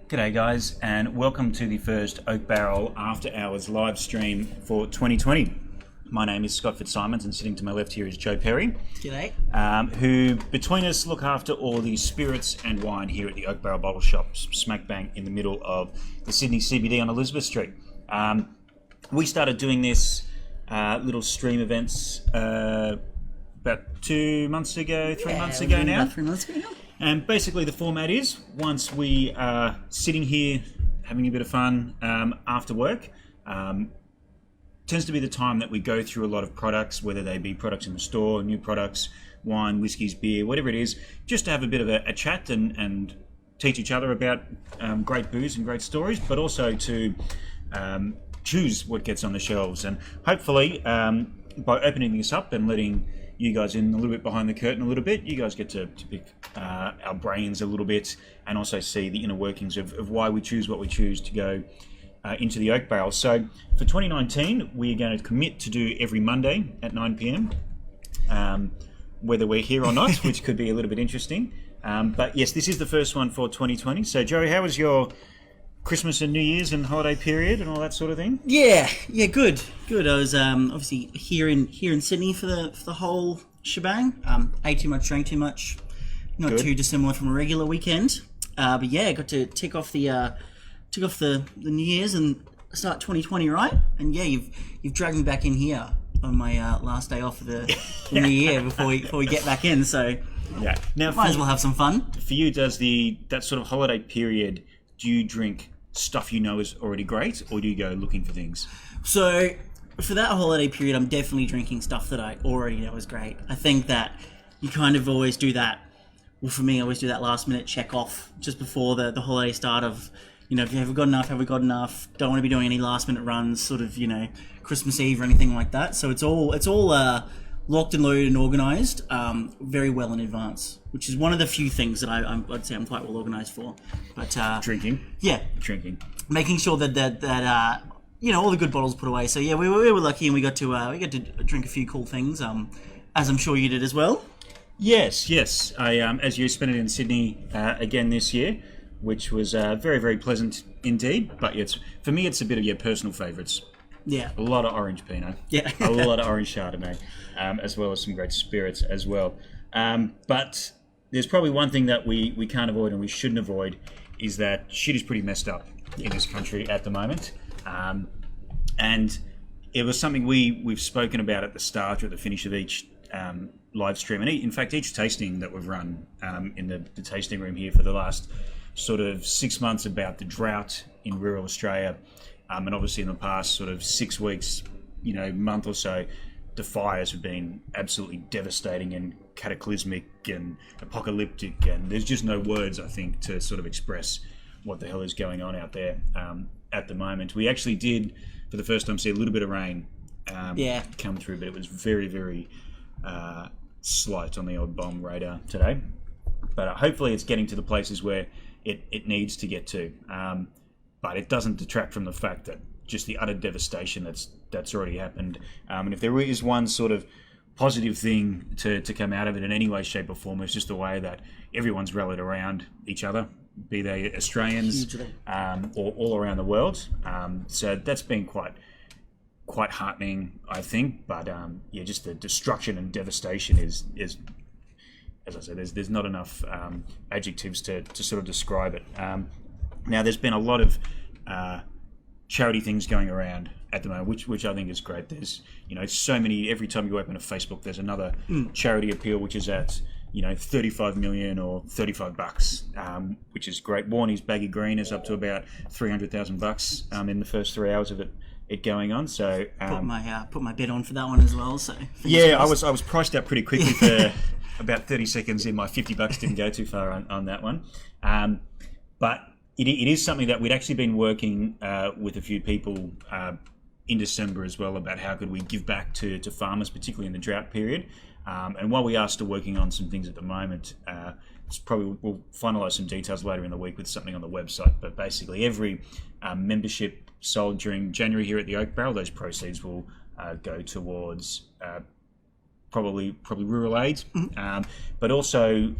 G'day guys, and welcome to the first Oak Barrel After Hours live stream for 2020. My name is Scott Fitzsimons, and sitting to my left here is Joe Perry. G'day. Who, between us, look after all the spirits and wine here at the Oak Barrel Bottle Shop, smack bang in the middle of the Sydney CBD on Elizabeth Street. We started doing this little stream events about 2 months ago, 3 months ago now. About 3 months ago now. And basically the format is, once we are sitting here having a bit of fun after work, tends to be the time that we go through a lot of products, whether they be products in the store, new products, wine, whiskies, beer, whatever it is, just to have a bit of a chat and teach each other about great booze and great stories, but also to choose what gets on the shelves. And hopefully, by opening this up and letting you guys in a little bit behind the curtain a little bit, you guys get to pick our brains a little bit and also see the inner workings of why we choose what we choose to go into the Oak Barrel. So for 2019, we are going to commit to do every Monday at 9 p.m, whether we're here or not, which could be a little bit interesting. But yes, this is the first one for 2020. So Joey, how was your Christmas and New Year's and holiday period and all that sort of thing? Yeah, good. I was obviously here in Sydney for the whole shebang. Ate too much, drank too much. Not Good. too dissimilar from a regular weekend. But yeah, got to tick off the New Year's and start 2020 right. And yeah, you've dragged me back in here on my last day off of the New Year before we get back in. So Yeah. Now, might as well have some fun. for you, does that sort of holiday period, do you drink stuff you know is already great, or do you go looking for things? So for that holiday period, I'm definitely drinking stuff that I already know is great. I think that you kind of always do that. Well, for me, I always do that last minute check off just before the holiday start of, have you got enough? Don't want to be doing any last minute runs, sort of, Christmas Eve or anything like that. So it's all locked and loaded and organised very well in advance, which is one of the few things that I'd say I'm quite well organised for. But Drinking. yeah, Drinking. making sure that all the good bottles put away. So yeah, we were lucky and we got to drink a few cool things. As I'm sure you did as well. Yes. I as you spent it in Sydney again this year, which was very, very pleasant indeed. But for me, it's a bit of your personal favourites. Yeah. A lot of orange Pinot. Yeah. A lot of orange Chardonnay, as well as some great spirits as well. But there's probably one thing that we can't avoid and we shouldn't avoid is that shit is pretty messed up in this country at the moment. And it was something we've spoken about at the start or at the finish of each live stream. And in fact, each tasting that we've run in the tasting room here for the last sort of 6 months about the drought in rural Australia. And obviously in the past sort of 6 weeks, month or so, the fires have been absolutely devastating and cataclysmic and apocalyptic. And there's just no words, I think, to sort of express what the hell is going on out there at the moment. We actually did, for the first time, see a little bit of rain come through, but it was very, very slight on the odd bomb radar today. But hopefully it's getting to the places where it needs to get to. But it doesn't detract from the fact that just the utter devastation that's already happened. And if there is one sort of positive thing to come out of it in any way, shape or form, it's just the way that everyone's rallied around each other, be they Australians or all around the world. So that's been quite heartening, I think. But just the destruction and devastation is as I said, there's not enough adjectives to sort of describe it. Now, there's been a lot of charity things going around at the moment, which I think is great. There's, so many, every time you open a Facebook, there's another charity appeal, which is at, 35 million or $35, which is great. Warnie's Baggy Green is up to about $300,000 in the first 3 hours of it going on. So Put my bet on for that one as well. So yeah, I was priced out pretty quickly for about 30 seconds in. My $50 didn't go too far on that one. But it is something that we'd actually been working with a few people in December as well about how could we give back to farmers, particularly in the drought period. And while we are still working on some things at the moment, we'll finalise some details later in the week with something on the website. But basically, every membership sold during January here at the Oak Barrel, those proceeds will go towards probably rural aid, but also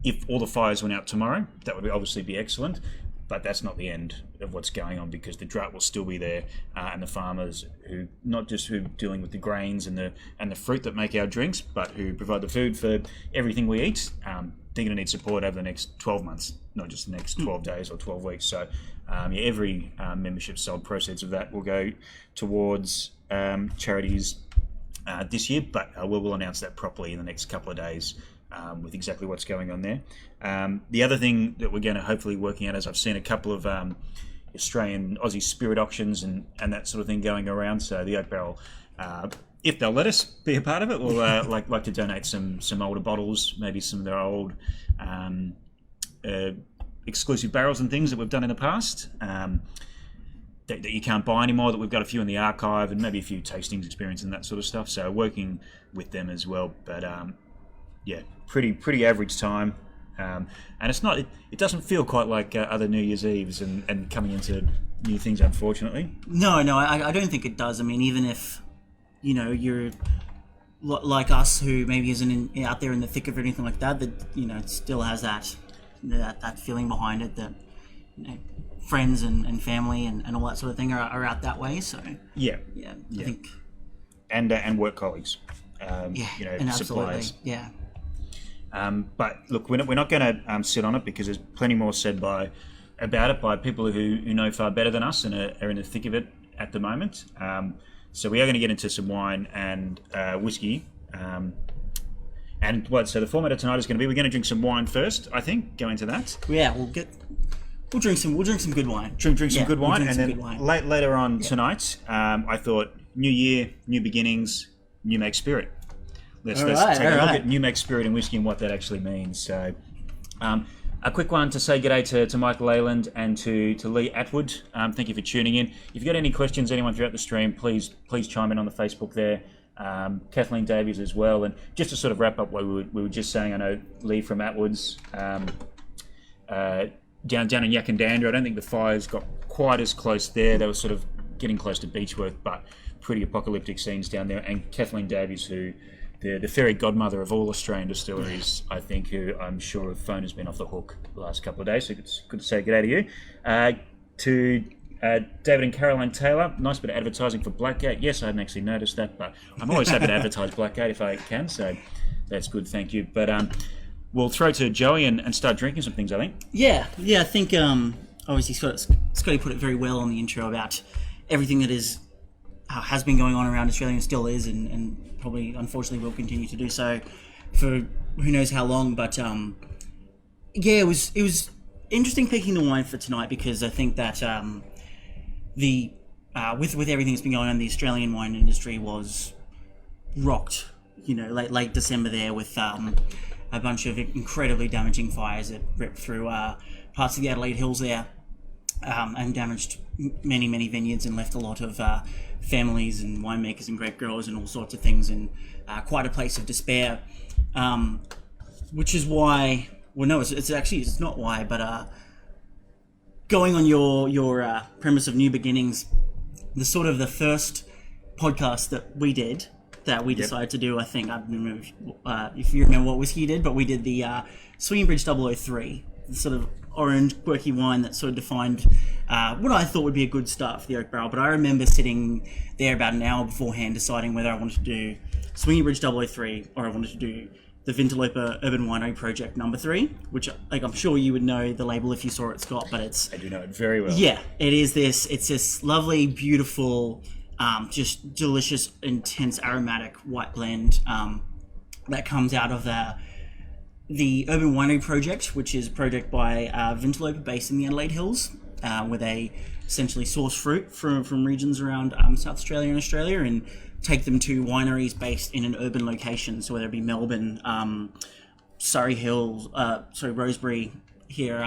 if all the fires went out tomorrow, that would obviously be excellent. But that's not the end of what's going on, because the drought will still be there, and the farmers who dealing with the grains and the fruit that make our drinks, but who provide the food for everything we eat, they're going to need support over the next 12 months, not just the next 12 days or 12 weeks. So every membership sold proceeds of that will go towards charities this year, but we will announce that properly in the next couple of days. With exactly what's going on there. The other thing that we're going to hopefully working out is I've seen a couple of Australian Aussie spirit auctions and that sort of thing going around. So the Oak Barrel, if they'll let us be a part of it, we'll like to donate some older bottles, maybe some of their old exclusive barrels and things that we've done in the past. That you can't buy anymore, that we've got a few in the archive, and maybe a few tastings experience and that sort of stuff. So working with them as well. But yeah, pretty average time, and it's not. It doesn't feel quite like other New Year's Eves and coming into new things, unfortunately. No, I don't think it does. I mean, even if you're like us, who maybe isn't out there in the thick of anything like that, that it still has that feeling behind it that friends and family and all that sort of thing are out that way. So yeah, I think and work colleagues, and suppliers, yeah. But look, we're not going to sit on it, because there's plenty more said about it by people who know far better than us and are in the thick of it at the moment. So we are going to get into some wine and whiskey. So the format of tonight is going to be, we're going to drink some wine first, I think, go into that. Yeah, we'll drink some good wine. Drink some good wine, and then later on tonight, I thought New Year, new beginnings, new make spirit. Let's take a look at new make spirit and whiskey and what that actually means. So, a quick one to say g'day to Michael Leyland and to Lee Atwood. Thank you for tuning in. If you've got any questions, anyone throughout the stream, please chime in on the Facebook there. Kathleen Davies as well. And just to sort of wrap up what we were just saying, I know Lee from Atwoods, down in Yakandandra, I don't think the fires got quite as close there. They were sort of getting close to Beechworth, but pretty apocalyptic scenes down there. And Kathleen Davies, who the fairy godmother of all Australian distilleries, I think, who I'm sure her phone has been off the hook the last couple of days, so it's good to say good day to you. To David and Caroline Taylor, nice bit of advertising for Blackgate. Yes, I hadn't actually noticed that, but I'm always happy to advertise Blackgate if I can, so that's good, thank you. But we'll throw to Joey and start drinking some things, I think. Yeah, I think obviously Scotty put it very well on the intro about everything that has been going on around Australia and still is, and probably unfortunately will continue to do so for who knows how long. But it was interesting picking the wine for tonight, because I think that with everything that's been going on, the Australian wine industry was rocked, late December there, with a bunch of incredibly damaging fires that ripped through parts of the Adelaide Hills there, and damaged many vineyards and left a lot of families and winemakers and grape growers and all sorts of things in quite a place of despair, which is why, well, no, it's not why, but going on your premise of new beginnings, the first podcast that we did, that we decided to do, I think, I don't remember if you remember what whiskey you did, but we did the Swinging Bridge 003, the sort of orange quirky wine that sort of defined what I thought would be a good start for the Oak Barrel. But I remember sitting there about an hour beforehand deciding whether I wanted to do Swinging Bridge 003 or I wanted to do the Vinteloper Urban Winery Project number 3, which, like, I'm sure you would know the label if you saw it, Scott, but it's... I do know it very well. Yeah, it's this lovely, beautiful, just delicious, intense, aromatic white blend that comes out of the Urban Winery Project, which is a project by Vinteloper based in the Adelaide Hills, where they essentially source fruit from regions around South Australia and Australia and take them to wineries based in an urban location, so whether it be Melbourne, Surrey Hills, Rosebery here,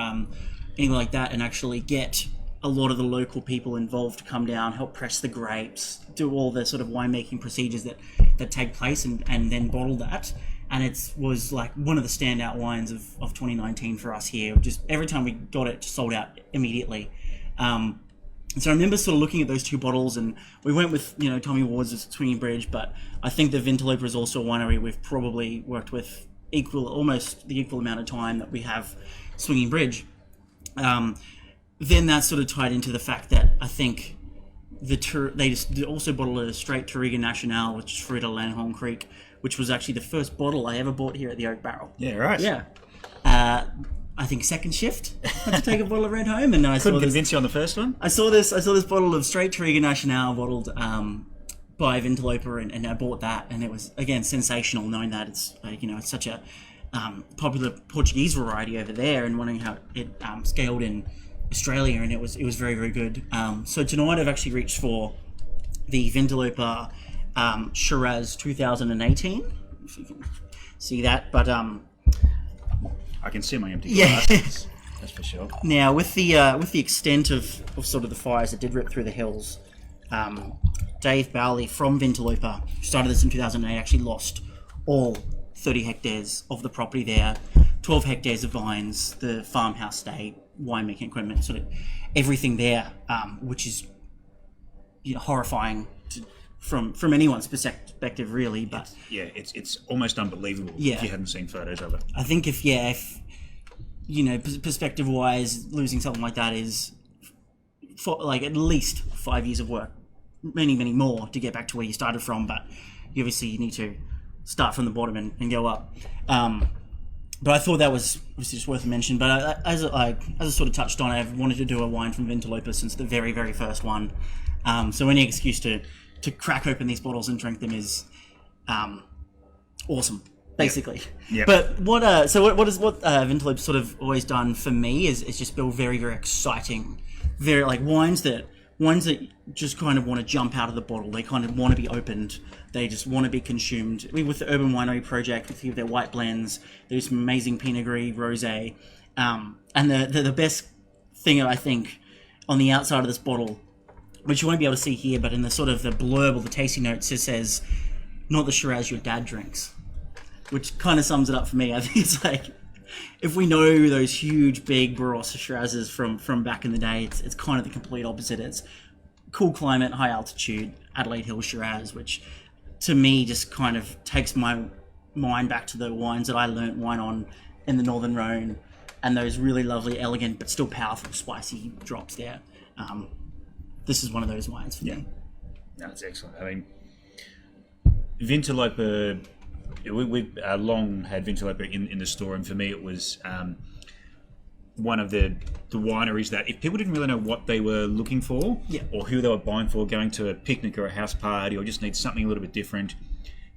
anything like that, and actually get a lot of the local people involved to come down, help press the grapes, do all the sort of winemaking procedures that take place, and then bottle that. And it was like one of the standout wines of 2019 for us here. Just every time we got it, sold out immediately. So I remember sort of looking at those two bottles, and we went with, Tommy Ward's Swinging Bridge, but I think the Vinteloper is also a winery we've probably worked with almost the equal amount of time that we have Swinging Bridge. But then that's sort of tied into the fact that I think they also bottled a straight Touriga Nacional, which is fruit of Lanholm Creek, which was actually the first bottle I ever bought here at the Oak Barrel. Yeah, right. Yeah. I think second shift, I had to take a bottle of red home, and then I Couldn't convince you on the first one? I saw this bottle of straight Touriga Nacional bottled by Vinteloper, and I bought that, and it was, again, sensational knowing that it's it's such a popular Portuguese variety over there, and wondering how it scaled in Australia, and it was very, very good. So tonight I've actually reached for the Vinteloper Shiraz 2018, if you can see that, but I can see my empty glass. That's for sure. Now, with the extent of sort of the fires that did rip through the hills, Dave Bowley from Vinteloper, who started this in 2008, actually lost all 30 hectares of the property there, 12 hectares of vines, the farmhouse stay, winemaking equipment, sort of everything there, which is horrifying from anyone's perspective, really. But it's almost unbelievable if you haven't seen photos of it. I think if perspective wise, losing something like that is like at least 5 years of work, many more to get back to where you started from. But you obviously need to start from the bottom and go up. But I thought that was just worth a mention. But as I sort of touched on, I've wanted to do a wine from Vinteloper since the very, very first one. So any excuse to crack open these bottles and drink them is awesome, basically. Yep. But what Vinteloper sort of always done for me is just build very, very exciting, very like wines that just kind of want to jump out of the bottle. They kind of want to be opened. They just want to be consumed. With the Urban Winery project, with their white blends, they do some amazing Pinot Gris, Rosé, and the best thing I think on the outside of this bottle, which you won't be able to see here, but in the sort of the blurb or the tasting notes, it says, "Not the Shiraz your dad drinks," which kind of sums it up for me. I think it's like, if we know those huge, big Barossa Shirazes from back in the day, it's kind of the complete opposite. It's cool climate, high altitude, Adelaide Hills Shiraz, which to me just kind of takes my mind back to the wines that I learnt wine on in the Northern Rhone, and those really lovely, elegant, but still powerful, spicy drops there. This is one of those wines for me. That's excellent. I mean, Vinteloper, we've long had Vinteloper in the store, and for me it was one of the wineries that if people didn't really know what they were looking for or who they were buying for, going to a picnic or a house party or just need something a little bit different,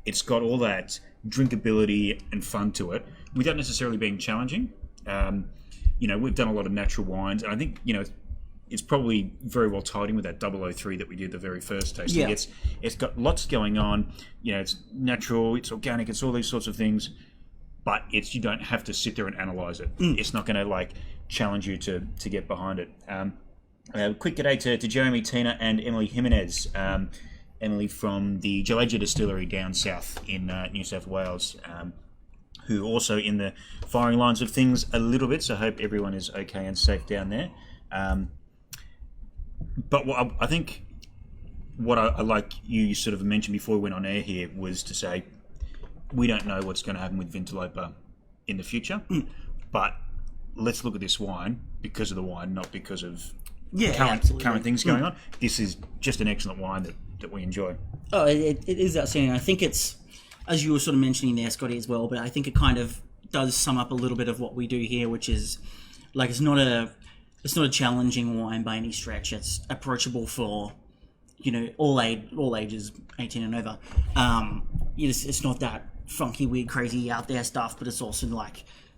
it's got all that drinkability and fun to it without necessarily being challenging. We've done a lot of natural wines, and I think, it's probably very well tied in with that 003 that we did the very first tasting. Yeah. It's got lots going on. It's natural, it's organic, it's all these sorts of things, but you don't have to sit there and analyse it. It's not going to challenge you to get behind it. Quick g'day to Jeremy, Tina, and Emily Jimenez. Emily from the Jalaja Distillery down south in New South Wales, who also in the firing lines of things a little bit. So I hope everyone is okay and safe down there. But I think what I like you sort of mentioned before we went on air here was to say we don't know what's going to happen with Vinteloper in the future, but let's look at this wine because of the wine, not because of current things going on. This is just an excellent wine that we enjoy. Oh, it is outstanding. I think it's, as you were sort of mentioning there, Scotty, as well, but I think it kind of does sum up a little bit of what we do here, which is it's not a challenging wine by any stretch. It's approachable for, all ages, 18 and over. It's not that funky, weird, crazy, out there stuff, but it's also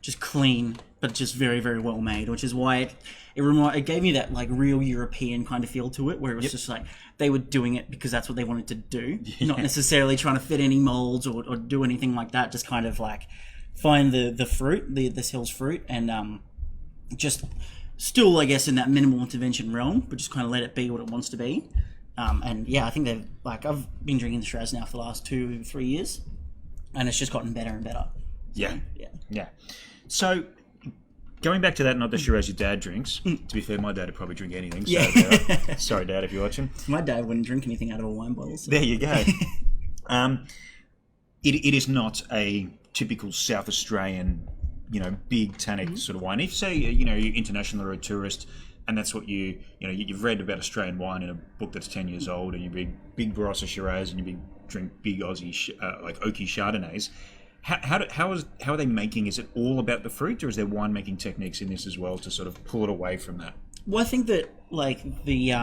just clean, but just very, very well made, which is why it gave me that real European kind of feel to it, where it was just they were doing it because that's what they wanted to do, not necessarily trying to fit any molds or do anything like that. Just kind of find the fruit, this hill's fruit, and just still, I guess, in that minimal intervention realm, but just kind of let it be what it wants to be. And yeah, I think they've I've been drinking the Shiraz now for the last 2-3 years, and it's just gotten better and better. So, yeah. So going back to that, not the Shiraz your dad drinks. To be fair, my dad would probably drink anything. So sorry, Dad, if you're watching. My dad wouldn't drink anything out of a wine bottle. So. There you go. It is not a typical South Australian, big tannic sort of wine. If say, you're international or a tourist, and that's what you've read about Australian wine in a book that's 10 years old, and you big Barossa Shiraz, and you drink big Aussie like oaky Chardonnays. How are they making? Is it all about the fruit, or is there winemaking techniques in this as well to sort of pull it away from that? Well, I think that like the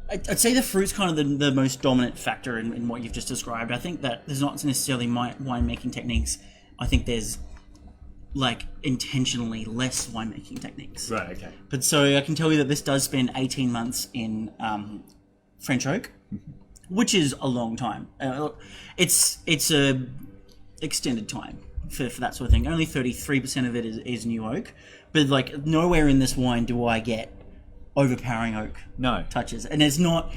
I'd say the fruit's kind of the most dominant factor in what you've just described. I think that there's not necessarily winemaking techniques. I think there's like intentionally less winemaking techniques. Right. Okay. But so I can tell you that this does spend 18 months in French oak, which is a long time. It's a extended time for that sort of thing. Only 33% of it is new oak, but like nowhere in this wine do I get overpowering oak touches, and it's not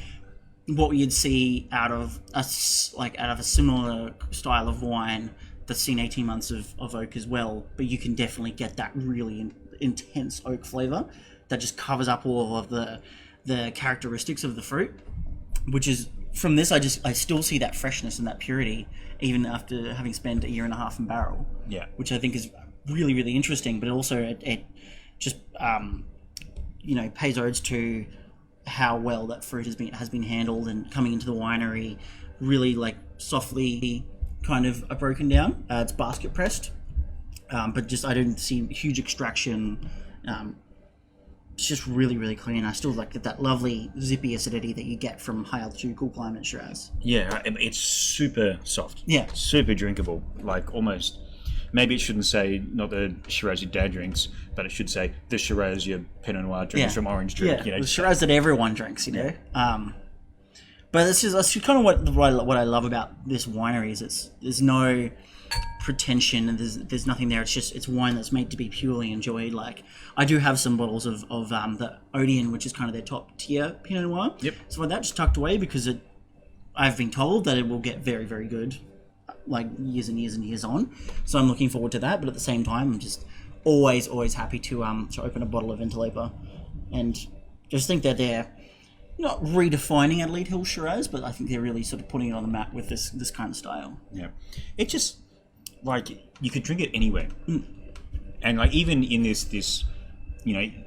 what you'd see out of a similar style of wine that's seen 18 months of oak as well. But you can definitely get that really intense oak flavor that just covers up all of the characteristics of the fruit, which is from this. I still see that freshness and that purity even after having spent a year and a half in barrel. Yeah, which I think is really, really interesting. But also it just pays odes to how well that fruit has been handled and coming into the winery really like softly kind of broken down. It's basket pressed, but just I didn't see huge extraction. It's just really, really clean. I still like that lovely zippy acidity that you get from high altitude cool climate Shiraz. Yeah, it's super soft. Yeah, super drinkable. Like almost. Maybe it shouldn't say not the Shiraz your dad drinks, but it should say the Shiraz your Pinot Noir drinks from Orange drink. Yeah, the Shiraz that everyone drinks, But that's kind of what I love about this winery is there's no pretension and there's nothing there. It's wine that's made to be purely enjoyed. Like I do have some bottles of the Odeon, which is kind of their top tier Pinot Noir. Yep. So that just tucked away because I've been told that it will get very, very good, like years and years and years on. So I'm looking forward to that. But at the same time, I'm just always happy to open a bottle of Vinteloper, and just think that they're not redefining Adelaide Hills Shiraz, but I think they're really sort of putting it on the map with this kind of style. Yeah, it just like you could drink it anywhere, and like even in this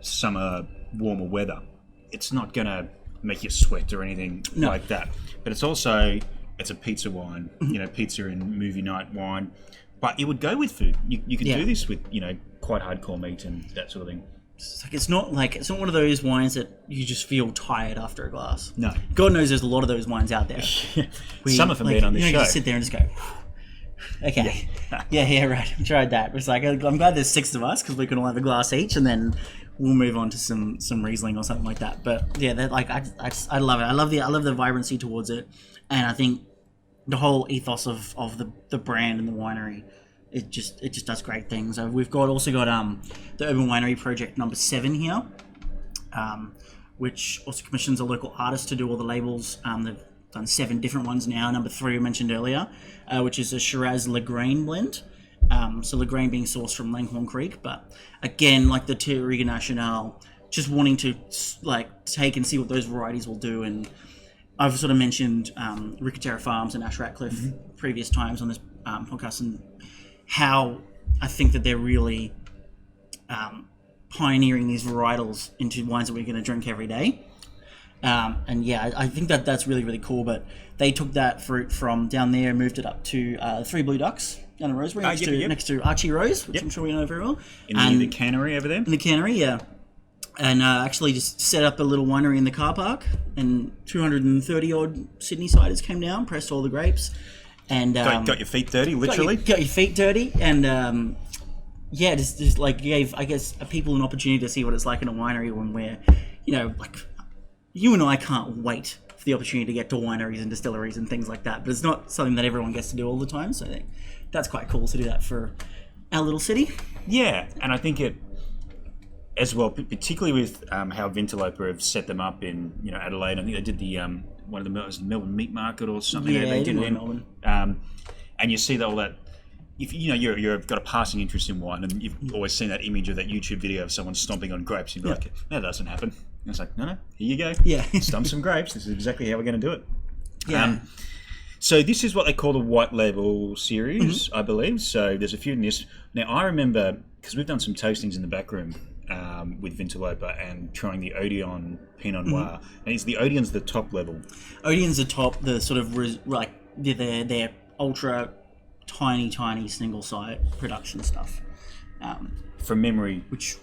summer warmer weather, it's not gonna make you sweat or anything like that. But it's a pizza wine, pizza and movie night wine, but it would go with food. You can do this with quite hardcore meat and that sort of thing. It's not one of those wines that you just feel tired after a glass. No, God knows there's a lot of those wines out there. Some of them been on the show. You just sit there and just go, okay, yeah, right. I tried that. It's like I'm glad there's 6 of us because we can all have a glass each, and then we'll move on to some Riesling or something like that. But yeah, I love it. I love the vibrancy towards it, and I think the whole ethos of the brand and the winery, it just does great things. We've also got the Urban Winery Project number 7 here, which also commissions a local artist to do all the labels. They've done 7 different ones now. Number 3 we mentioned earlier, which is a Shiraz Lagrange blend. So Lagrange being sourced from Langhorne Creek, but again, like the Touriga Nacional, just wanting to like take and see what those varieties will do. And I've sort of mentioned Ricatera Farms and Ash Ratcliffe previous times on this podcast, and how I think that they're really pioneering these varietals into wines that we're going to drink every day. And yeah, I think that's really, really cool. But they took that fruit from down there and moved it up to 3 Blue Ducks down in Rosebery next to Archie Rose, which I'm sure we know very well. In the cannery over there? In the cannery, yeah. And actually just set up a little winery in the car park, and 230 odd Sydney ciders came down, pressed all the grapes, and got your feet dirty, literally. Got your feet dirty, and just like gave, I guess, people an opportunity to see what it's like in a winery when we're, like you and I can't wait for the opportunity to get to wineries and distilleries and things like that. But it's not something that everyone gets to do all the time, so I think that's quite cool to do that for our little city. Yeah, and I think it as well, particularly with how Vinteloper have set them up in Adelaide. I think they did the one of the Melbourne Meat Market or something. Yeah, they did it in Melbourne. And you see all that. If you've got a passing interest in wine, and you've always seen that image of that YouTube video of someone stomping on grapes, you'd be like, "No, that doesn't happen." And it's like, no, here you go. Yeah, stomp some grapes. This is exactly how we're going to do it. Yeah. So this is what they call the White Label series, I believe. So there's a few in this. Now I remember, because we've done some tastings in the back room with Vinteloper and trying the Odeon Pinot Noir. And the Odeon's the top level. Odeon's the top, the sort of they're ultra tiny single site production stuff. From memory, Which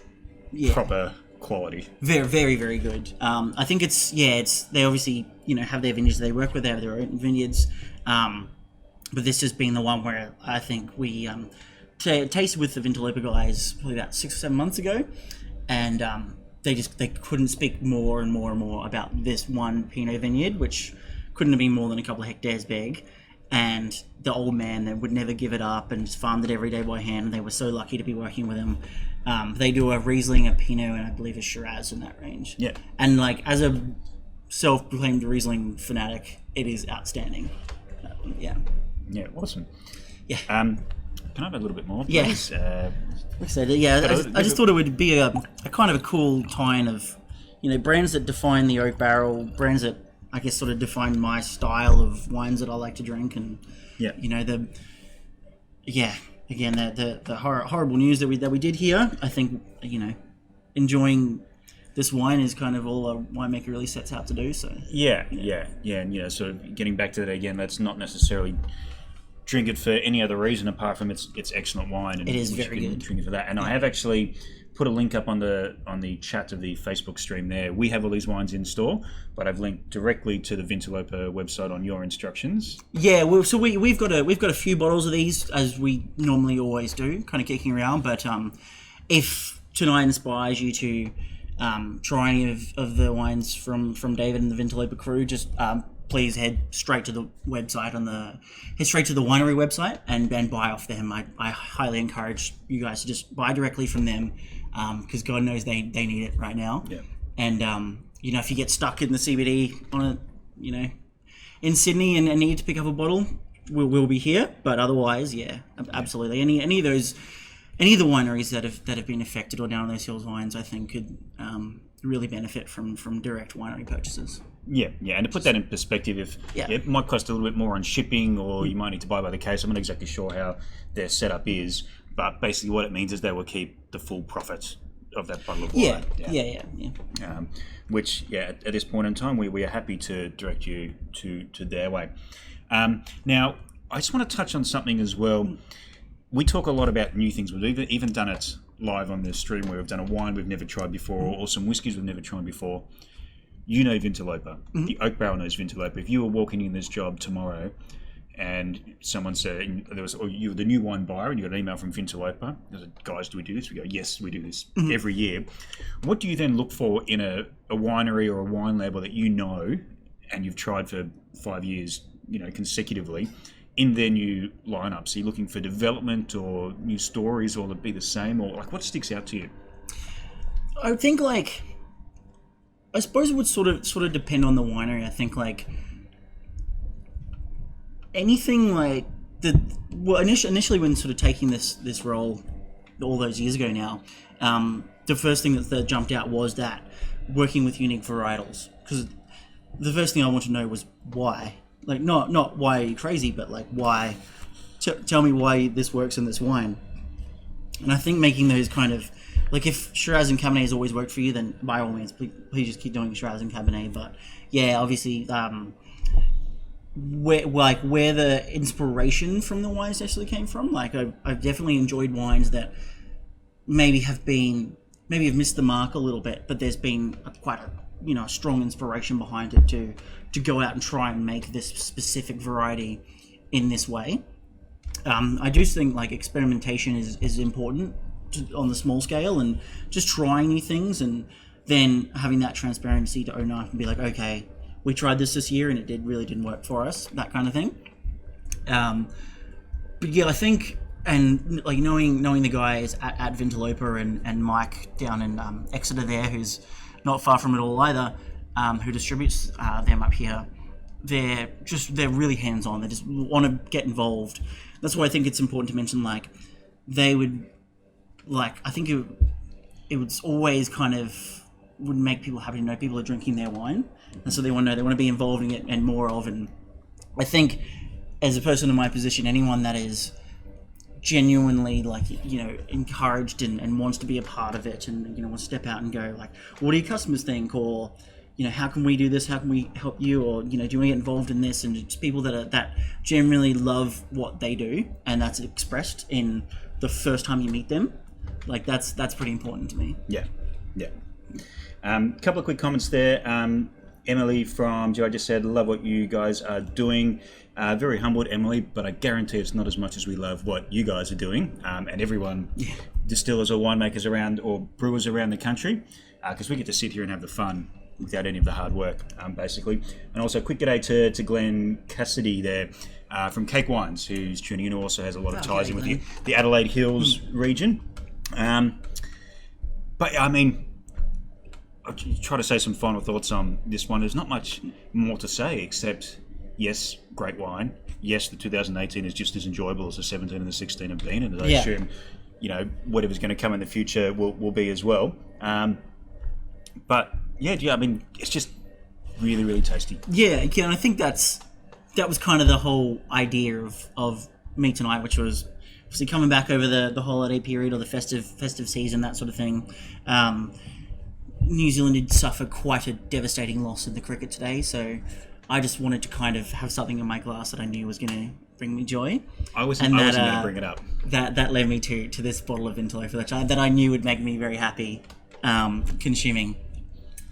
proper quality. very, very, very good. I think it's they obviously have their vineyards they work with, they have their own vineyards, but this has been the one where I think we tasted with the Vinteloper guys probably about 6 or 7 months ago, and they couldn't speak more and more about this one Pinot vineyard, which couldn't have been more than a couple of hectares big. And the old man that would never give it up and just farmed it every day by hand. And they were so lucky to be working with him. They do a Riesling, a Pinot, and I believe a Shiraz in that range. Yeah. And as a self-proclaimed Riesling fanatic, it is outstanding. Yeah. Yeah, awesome. Yeah. Can I have a little bit more, please? Like I said, I just thought it would be a kind of a cool tie-in of, brands that define the oak barrel, brands that I guess sort of define my style of wines that I like to drink, and the horrible news that we did here. I think enjoying this wine is kind of all a winemaker really sets out to do. So and sort of getting back to that again. That's not necessarily drink it for any other reason apart from it's excellent wine. And it is very good. Drink it for that. And I have actually put a link up on the chat of the Facebook stream there. We have all these wines in store, but I've linked directly to the Vinteloper website on your instructions. Yeah, well, so we've got a few bottles of these, as we normally always do, kind of kicking around. But if tonight inspires you to try any of the wines from David and the Vinteloper crew, just please head straight to the website head straight to the winery website and buy off them. I highly encourage you guys to just buy directly from them, because God knows they need it right now. Yeah. And if you get stuck in the CBD in Sydney and need to pick up a bottle, we'll be here. But otherwise, absolutely. Any of the wineries that have been affected or down those hills wines, I think could really benefit from direct winery purchases. Yeah, and to put that in perspective, it might cost a little bit more on shipping, or you might need to buy by the case. I'm not exactly sure how their setup is, but basically what it means is they will keep the full profits of that bottle of wine. Yeah. Which, at this point in time, we are happy to direct you to their way. Now, I just want to touch on something as well. We talk a lot about new things. We've even done it live on the stream where we've done a wine we've never tried before, or some whiskies we've never tried before. You know Vinteloper. The Oak Barrel knows Vinteloper. If you were walking in this job tomorrow and someone said, you were the new wine buyer and you got an email from Vinteloper, guys, do we do this? We go, yes, we do this every year. What do you then look for in a winery or a wine label that you know and you've tried for 5 years, consecutively, in their new lineup? So you're looking for development or new stories, or be the same, or what sticks out to you? I think I suppose it would sort of depend on the winery. I think anything initially when sort of taking this role all those years ago now, the first thing that jumped out was that working with unique varietals, because the first thing I want to know was why. Not why are you crazy, but why. Tell me why this works in this wine. And I think making those kind of if Shiraz and Cabernet has always worked for you, then by all means, please just keep doing Shiraz and Cabernet. But obviously, where the inspiration from the wines actually came from. I've definitely enjoyed wines that maybe have missed the mark a little bit, but there's been quite a strong inspiration behind it to go out and try and make this specific variety in this way. I do think experimentation is important on the small scale, and just trying new things, and then having that transparency to own up and be okay, we tried this year and it really didn't work for us, that kind of thing. But I think, and knowing the guys at Vinteloper and Mike down in Exeter there, who's not far from it all either, who distributes them up here, they're really hands-on. They just want to get involved. That's why I think it's important to mention they would I think it would always kind of would make people happy to know people are drinking their wine, and so they want to be involved in it and more of. And I think as a person in my position, anyone that is genuinely like encouraged and wants to be a part of it, and wants to step out and go like, what do your customers think, or how can we do this, how can we help you, or do you want to get involved in this, and it's people that generally love what they do, and that's expressed in the first time you meet them. Like that's pretty important to me. Yeah. Couple of quick comments there. Emily from Joe just said, love what you guys are doing. Very humbled, Emily, but I guarantee it's not as much as we love what you guys are doing, and everyone, distillers or winemakers around, or brewers around the country, because we get to sit here and have the fun without any of the hard work, basically. And also, quick g'day to Glenn Cassidy there from Cake Wines, who's tuning in, who also has a lot of ties in with the Adelaide Hills region. But I mean, I'll try to say some final thoughts on this one. There's not much more to say except, yes, great wine. Yes, the 2018 is just as enjoyable as the 17 and the 16 have been, and as I assume, whatever's going to come in the future will be as well. But I mean, it's just really, really tasty. Yeah, and I think that was kind of the whole idea of me tonight, which was obviously coming back over the holiday period or the festive season, that sort of thing. New Zealand did suffer quite a devastating loss in the cricket today, so I just wanted to kind of have something in my glass that I knew was going to bring me joy. I wasn't going to bring it up. That led me to this bottle of Vinteloper that I knew would make me very happy consuming.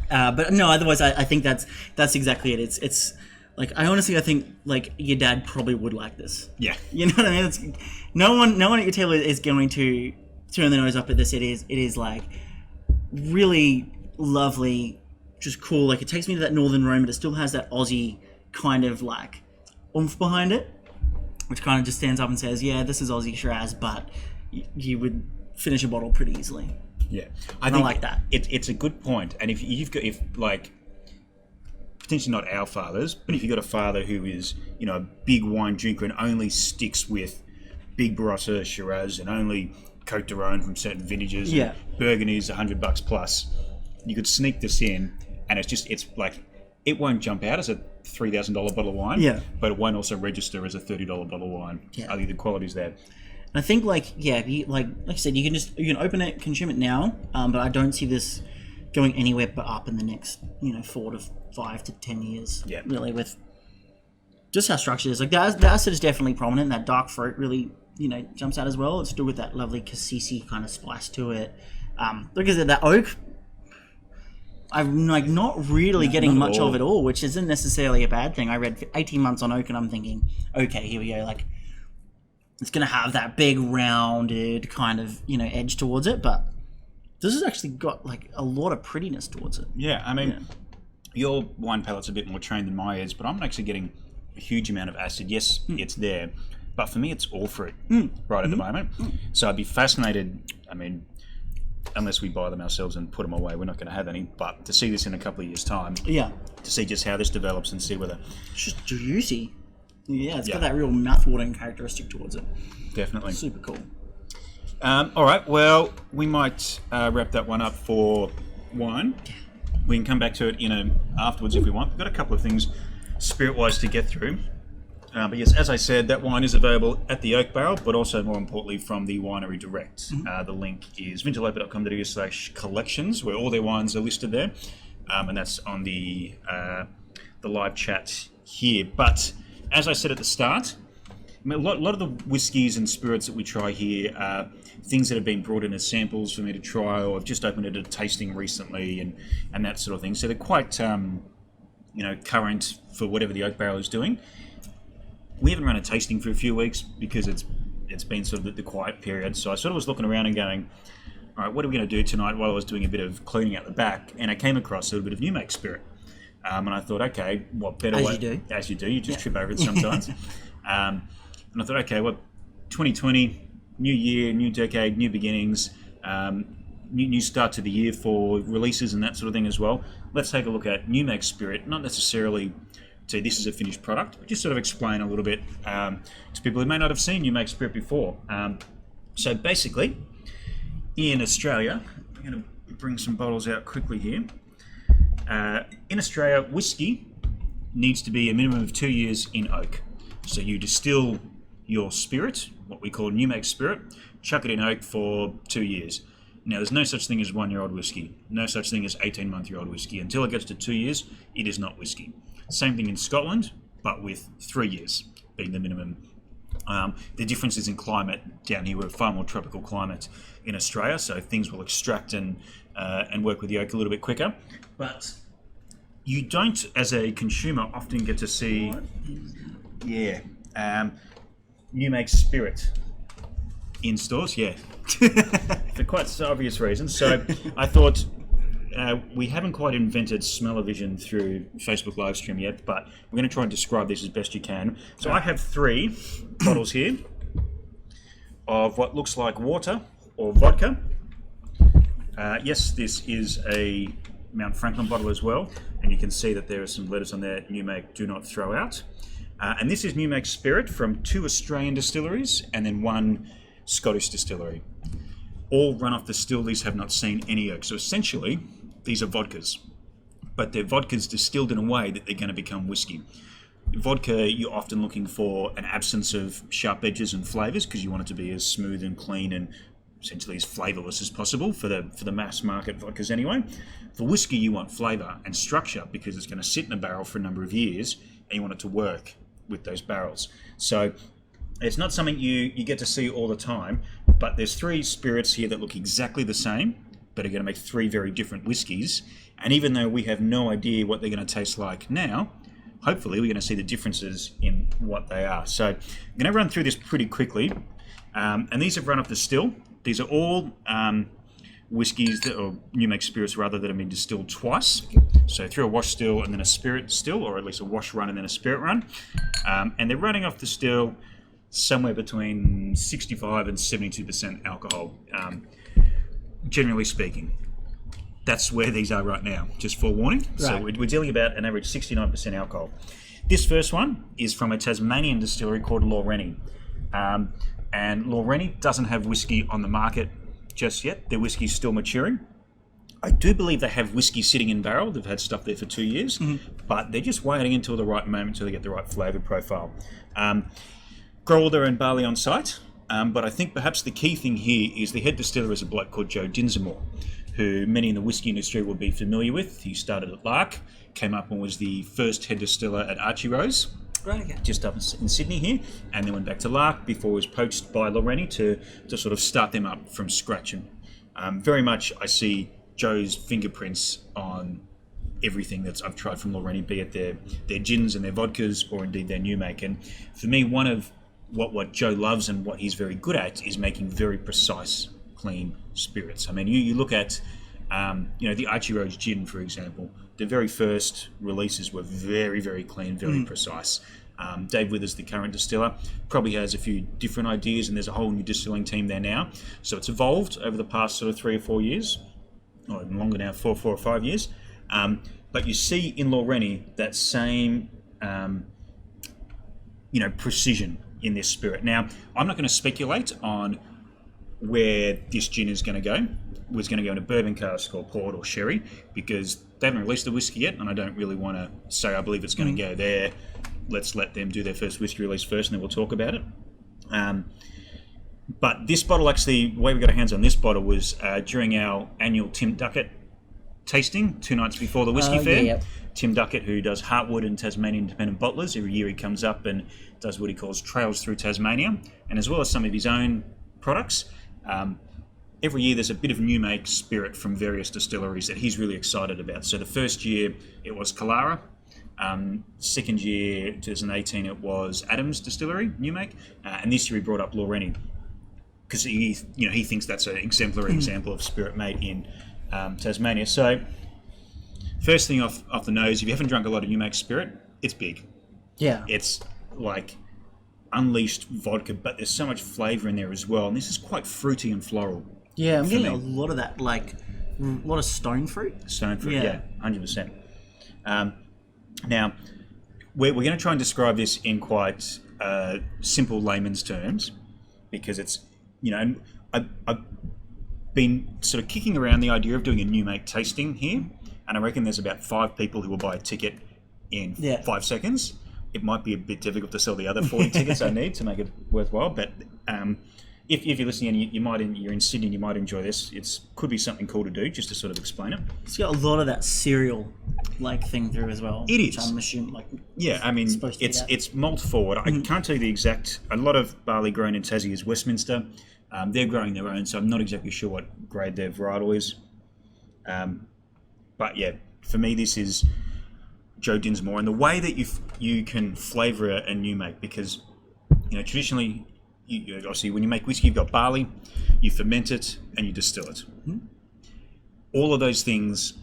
But no, otherwise I think that's exactly it. It's like I think like your dad probably would like this. Yeah, you know what I mean. No one at your table is going to turn their nose up at this. It is like really lovely, just cool. Like it takes me to that northern Rome, but it still has that Aussie kind of like oomph behind it, which kind of just stands up and says, yeah, this is Aussie Shiraz, but you would finish a bottle pretty easily. Yeah, I think like that. It's a good point. And if potentially not our fathers, but if you've got a father who is a big wine drinker and only sticks with big Barossa Shiraz and only Cote de Rhone from certain vintages, and Burgundy's $100 plus, you could sneak this in, and it's like it won't jump out as a $3,000 bottle of wine, but it won't also register as a $30 bottle of wine. I think the quality's there. And I think like I said, you can open it, consume it now, but I don't see this going anywhere but up in the next 4 to 5 to 10 years. Yeah, really, with just how structured it is. Like the acid is definitely prominent. That dark fruit really jumps out as well. It's still with that lovely cassis kind of spice to it. Because of that oak, I'm like not really getting much of it all, which isn't necessarily a bad thing. I read 18 months on oak, and I'm thinking, okay, here we go. Like it's gonna have that big rounded kind of edge towards it, but this has actually got like a lot of prettiness towards it. Yeah, I mean, your wine palate's a bit more trained than my is, but I'm actually getting a huge amount of acid. Yes, it's there, but for me, it's all fruit right at the moment. So I'd be fascinated. I mean, unless we buy them ourselves and put them away, we're not going to have any. But to see this in a couple of years' time, to see just how this develops and see whether it's just juicy. Yeah, it's got that real mouth-watering characteristic towards it. Definitely. Super cool. All right, well, we might wrap that one up for wine. We can come back to it, afterwards if we want. We've got a couple of things spirit-wise to get through. But yes, as I said, that wine is available at the Oak Barrel, but also more importantly from the winery direct. The link is vinteloper.com.au/collections, where all their wines are listed there, and that's on the live chat here. But as I said at the start, I mean, a lot of the whiskies and spirits that we try here are things that have been brought in as samples for me to try, or I've just opened it at a tasting recently, and that sort of thing. So they're quite current for whatever the Oak Barrel is doing. We haven't run a tasting for a few weeks because it's been sort of the quiet period. So I sort of was looking around and going, all right, what are we going to do tonight, while I was doing a bit of cleaning out the back, and I came across a little bit of New Make Spirit. And I thought, okay, what better way? As you do, you just trip over it sometimes. And I thought, okay, 2020, new year, new decade, new beginnings, new start to the year for releases and that sort of thing as well. Let's take a look at New Make Spirit, not necessarily say this is a finished product, but just sort of explain a little bit to people who may not have seen New Make Spirit before. So basically, in Australia, I'm going to bring some bottles out quickly here. In Australia, whiskey needs to be a minimum of 2 years in oak. So you distill your spirit what we call New Make Spirit, chuck it in oak for 2 years. Now, there's no such thing as 1-year-old whiskey, no such thing as 18-month-year-old whiskey. Until it gets to 2 years, it is not whiskey. Same thing in Scotland, but with 3 years being the minimum. The difference is in climate. Down here, we're a far more tropical climate in Australia, so things will extract and work with the oak a little bit quicker. But you don't, as a consumer, often get to see, New Make Spirit in stores, for quite obvious reasons. So I thought we haven't quite invented smell-o-vision through Facebook live stream yet, but we're going to try and describe this as best you can. So I have 3 bottles here of what looks like water or vodka. Yes, this is a Mount Franklin bottle as well, and you can see that there are some letters on there, New Make, do not throw out. And this is New Make Spirit from 2 Australian distilleries and then 1 Scottish distillery. All run off the still. These have not seen any oak. So essentially, these are vodkas, but they're vodkas distilled in a way that they're going to become whiskey. Vodka, you're often looking for an absence of sharp edges and flavours because you want it to be as smooth and clean and essentially as flavourless as possible for the mass market vodkas anyway. For whiskey, you want flavour and structure because it's going to sit in a barrel for a number of years and you want it to work with those barrels. So it's not something you get to see all the time, but there's 3 spirits here that look exactly the same, but are going to make 3 very different whiskies. And even though we have no idea what they're going to taste like now, hopefully we're going to see the differences in what they are. So I'm going to run through this pretty quickly. And these have run off the still. These are all whiskies, or New Make Spirits rather, that have been distilled twice. So through a wash still and then a spirit still, or at least a wash run and then a spirit run. And they're running off the still somewhere between 65 and 72% alcohol, generally speaking. That's where these are right now, just forewarning. Right. So we're dealing about an average 69% alcohol. This first one is from a Tasmanian distillery called Lawrenny. And Lawrenny doesn't have whiskey on the market just yet. Their whiskey's still maturing. I do believe they have whiskey sitting in barrel. They've had stuff there for 2 years, but they're just waiting until the right moment until they get the right flavour profile. Grow all their own barley on site, but I think perhaps the key thing here is the head distiller is a bloke called Joe Dinsmore, who many in the whiskey industry will be familiar with. He started at Lark, came up and was the first head distiller at Archie Rose, just up in Sydney here, and then went back to Lark before he was poached by Lawrenny to sort of start them up from scratch. And very much I see Joe's fingerprints on everything that I've tried from Lawrenny, be it their gins and their vodkas or indeed their New Make. And for me, one of what Joe loves and what he's very good at is making very precise, clean spirits. I mean, you look at, the Archie Rose gin, for example. The very first releases were very, very clean, very precise. Dave Withers, the current distiller, probably has a few different ideas, and there's a whole new distilling team there now. So it's evolved over the past sort of 3 or 4 years, or even longer now, 4 or 5 years. But you see in Lawrenny that same, precision in this spirit. Now, I'm not going to speculate on where this gin is going to go. Was going to go in a bourbon cask or port or sherry, because they haven't released the whiskey yet, and I don't really want to say I believe it's going to go there. Let's let them do their first whiskey release first, and then we'll talk about it. But this bottle, actually, the way we got our hands on this bottle was during our annual Tim Duckett tasting 2 nights before the whiskey fair. Yep. Tim Duckett, who does Heartwood and Tasmanian Independent Bottlers, every year he comes up and does what he calls Trails Through Tasmania, and as well as some of his own products. Every year there's a bit of New Make Spirit from various distilleries that he's really excited about. So the first year it was Kalara. Second year, 2018, it was Adams Distillery, New Make. And this year he brought up Lawrenny, because he thinks that's an exemplary example of spirit made in Tasmania. So first thing off the nose, if you haven't drunk a lot of New Make Spirit, it's big. Yeah. It's like unleashed vodka, but there's so much flavour in there as well. And this is quite fruity and floral. Yeah, I'm getting a lot of that, like a lot of stone fruit. Stone fruit, yeah 100%. Now, we're going to try and describe this in quite simple layman's terms, because it's, I've been sort of kicking around the idea of doing a New Make tasting here, and I reckon there's about 5 people who will buy a ticket in 5 seconds. It might be a bit difficult to sell the other 40 tickets I need to make it worthwhile, but If you're listening and you're in Sydney and you might enjoy this, could be something cool to do, just to sort of explain it. It's got a lot of that cereal like thing through as well. It is. Which I'm assuming like. Yeah, I mean, it's malt forward. I can't tell you the exact. A lot of barley grown in Tassie is Westminster. They're growing their own, so I'm not exactly sure what grade their varietal is. But yeah, for me, this is Joe Dinsmore, and the way that you can flavour a new make, because traditionally, obviously when you make whiskey, you've got barley, you ferment it, and you distill it. All of those things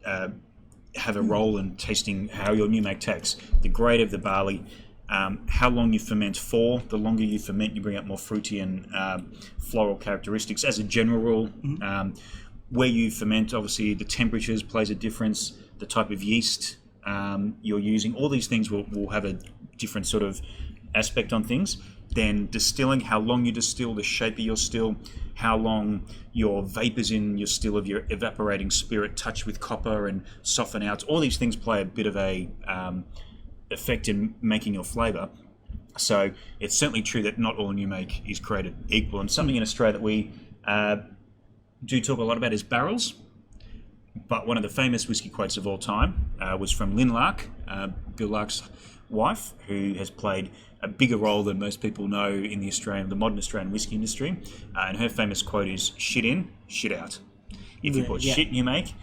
have a role in tasting how your new make tastes. The grade of the barley, how long you ferment for. The longer you ferment, you bring out more fruity and floral characteristics as a general rule. Where you ferment, obviously the temperatures plays a difference, the type of yeast you're using, all these things will have a different sort of aspect on things. Then distilling, how long you distill, the shape of your still, how long your vapors in your still of your evaporating spirit touch with copper and soften out. All these things play a bit of a effect in making your flavour. So it's certainly true that not all new make is created equal. And something in Australia that we do talk a lot about is barrels. But one of the famous whiskey quotes of all time was from Lynn Lark, Bill Lark's wife, who has played a bigger role than most people know in the modern Australian whiskey industry. And her famous quote is, "Shit in, shit out." If you put shit in your make,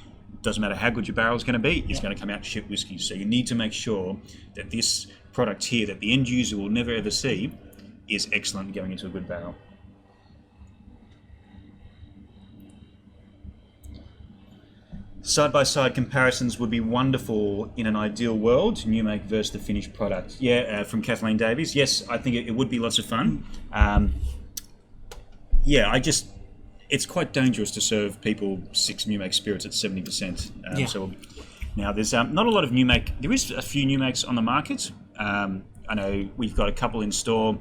doesn't matter how good your barrel is going to be, it's going to come out shit whiskey. So you need to make sure that this product here that the end user will never ever see is excellent going into a good barrel. Side-by-side comparisons would be wonderful in an ideal world, new make versus the finished product. From Kathleen Davies. Yes, I think it would be lots of fun. It's quite dangerous to serve people 6 new make spirits at 70%. So now there's not a lot of new make. There is a few new makes on the market. I know we've got a couple in store.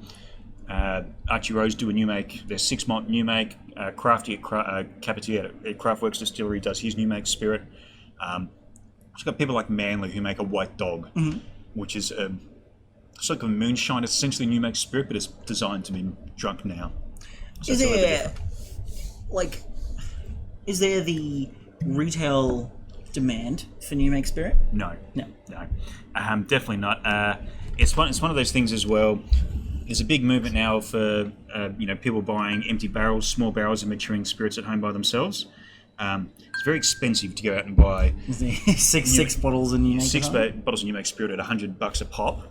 Archie Rose do a new make. Their 6 malt new make. Crafty at Capetier at Craftworks Distillery does his new make spirit. We've got people like Manly who make a White Dog, which is it's like a moonshine. It's essentially a new make spirit, but it's designed to be drunk now. So is there the retail demand for new make spirit? No, definitely not. It's one of those things as well. There's a big movement now for people buying empty barrels, small barrels, and maturing spirits at home by themselves. It's very expensive to go out and buy six bottles of new make. 6 bottles of new make spirit at $100 a pop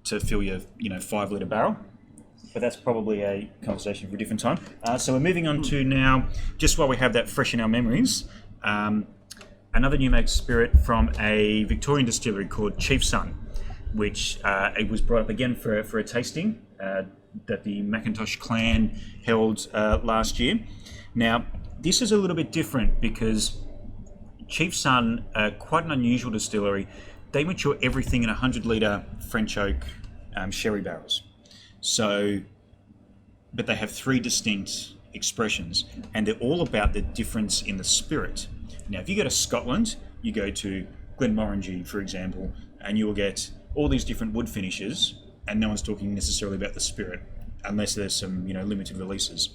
to fill your 5-litre barrel. But that's probably a conversation for a different time. So we're moving on to now, just while we have that fresh in our memories, another new make spirit from a Victorian distillery called Chief Son, which it was brought up again for a tasting that the Macintosh clan held last year. Now, this is a little bit different because Chief Son, quite an unusual distillery, they mature everything in 100-litre French oak sherry barrels. So, but they have 3 distinct expressions, and they're all about the difference in the spirit. Now, if you go to Scotland, you go to Glenmorangie, for example, and you will get all these different wood finishes, and no one's talking necessarily about the spirit, unless there's some limited releases.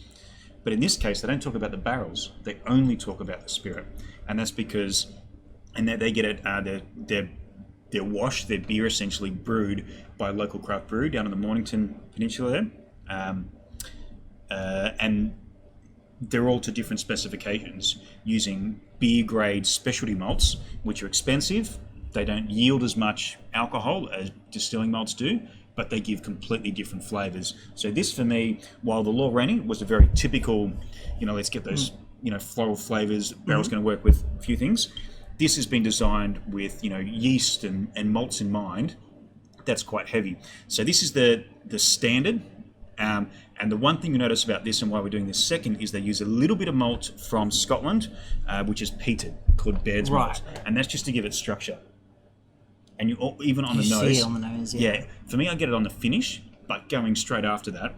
But in this case, they don't talk about the barrels; they only talk about the spirit, and that's because, they get it. Their wash, their beer, essentially brewed by a local craft brewery down in the Mornington Peninsula there, and they're all to different specifications, using beer grade specialty malts, which are expensive. They don't yield as much alcohol as distilling malts do, but they give completely different flavours. So this, for me, while the Lorraine was a very typical, let's get those, floral flavours, barrel's going to work with a few things. This has been designed with, yeast and malts in mind. That's quite heavy. So this is the standard. And the one thing you notice about this and why we're doing this second is they use a little bit of malt from Scotland, which is peated, called Baird's malt. And that's just to give it structure. And even on the nose. See it on the nose, yeah. For me, I get it on the finish, but going straight after that.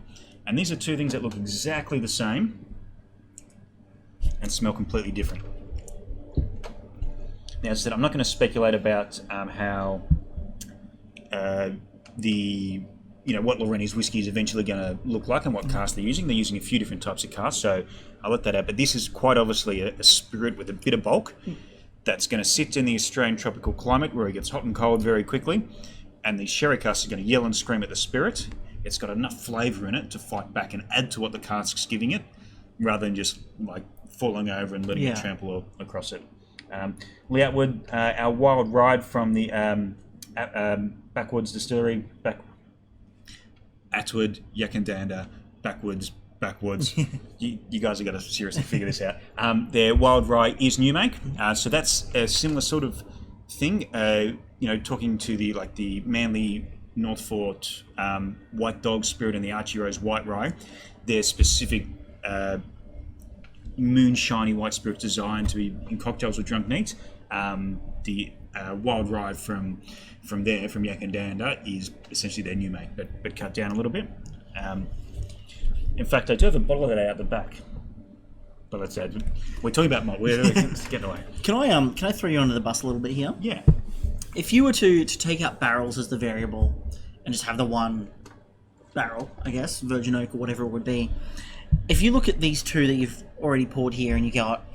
And these are 2 things that look exactly the same and smell completely different. Now, as I said, I'm not going to speculate about how the what Loreni's whiskey is eventually going to look like and what cask they're using. They're using a few different types of casks, so I'll let that out. But this is quite obviously a spirit with a bit of bulk that's going to sit in the Australian tropical climate where it gets hot and cold very quickly, and the sherry casks are going to yell and scream at the spirit. It's got enough flavour in it to fight back and add to what the cask's giving it, rather than just like falling over and letting it trample across it. Lee Atwood, our wild ride from the Backwoods Distillery, Atwood, Yakandanda, Backwoods. You guys have got to seriously figure this out. Their wild rye is new make, so that's a similar sort of thing. Talking to the Manly North Fort White Dog Spirit and the Archie Rose White Rye, their specific moonshiny white spirit designed to be in cocktails with drunk neat. The wild rye from Yakandanda is essentially their new make, but cut down a little bit. In fact, I do have a bottle of that out the back. But let's say we're talking about malt. We're getting away. Can I throw you under the bus a little bit here? Yeah. If you were to take out barrels as the variable and just have the one barrel, I guess, virgin oak or whatever it would be, if you look at these two that you've already poured here and you got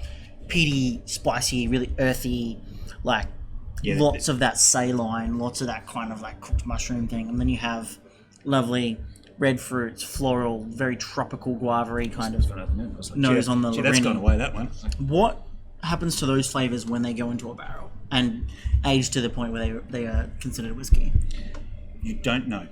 peaty, spicy, really earthy, lots of that saline, lots of that kind of like cooked mushroom thing, and then you have lovely red fruits, floral, very tropical guava-y kind of nose on the that's gone away, that one. What happens to those flavours when they go into a barrel and age to the point where they are considered whiskey? You don't know.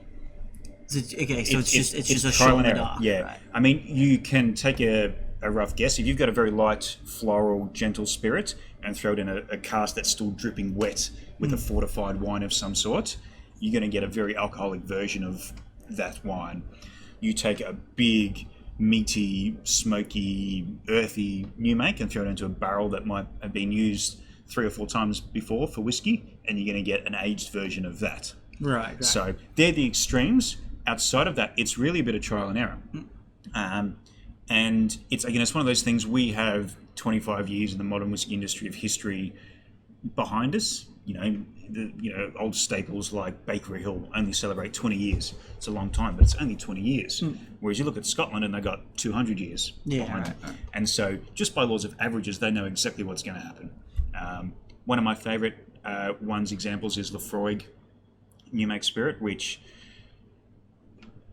So it's just a trial shot in and the error. dark. Yeah. Right. I mean, you can take a rough guess. If you've got a very light, floral, gentle spirit and throw it in a cask that's still dripping wet with a fortified wine of some sort, you're going to get a very alcoholic version of that wine. You take a big, meaty, smoky, earthy new make and throw it into a barrel that might have been used 3 or 4 times before for whiskey, and you're going to get an aged version of that. Right. So they're the extremes. Outside of that, it's really a bit of trial and error. And it's one of those things. We have 25 years in the modern whiskey industry of history behind us. Old staples like Bakery Hill only celebrate 20 years. It's a long time, but it's only 20 years. Whereas you look at Scotland and they've got 200 years behind them. And so just by laws of averages, they know exactly what's going to happen. One of my favourite examples is Lefroy New Make Spirit, which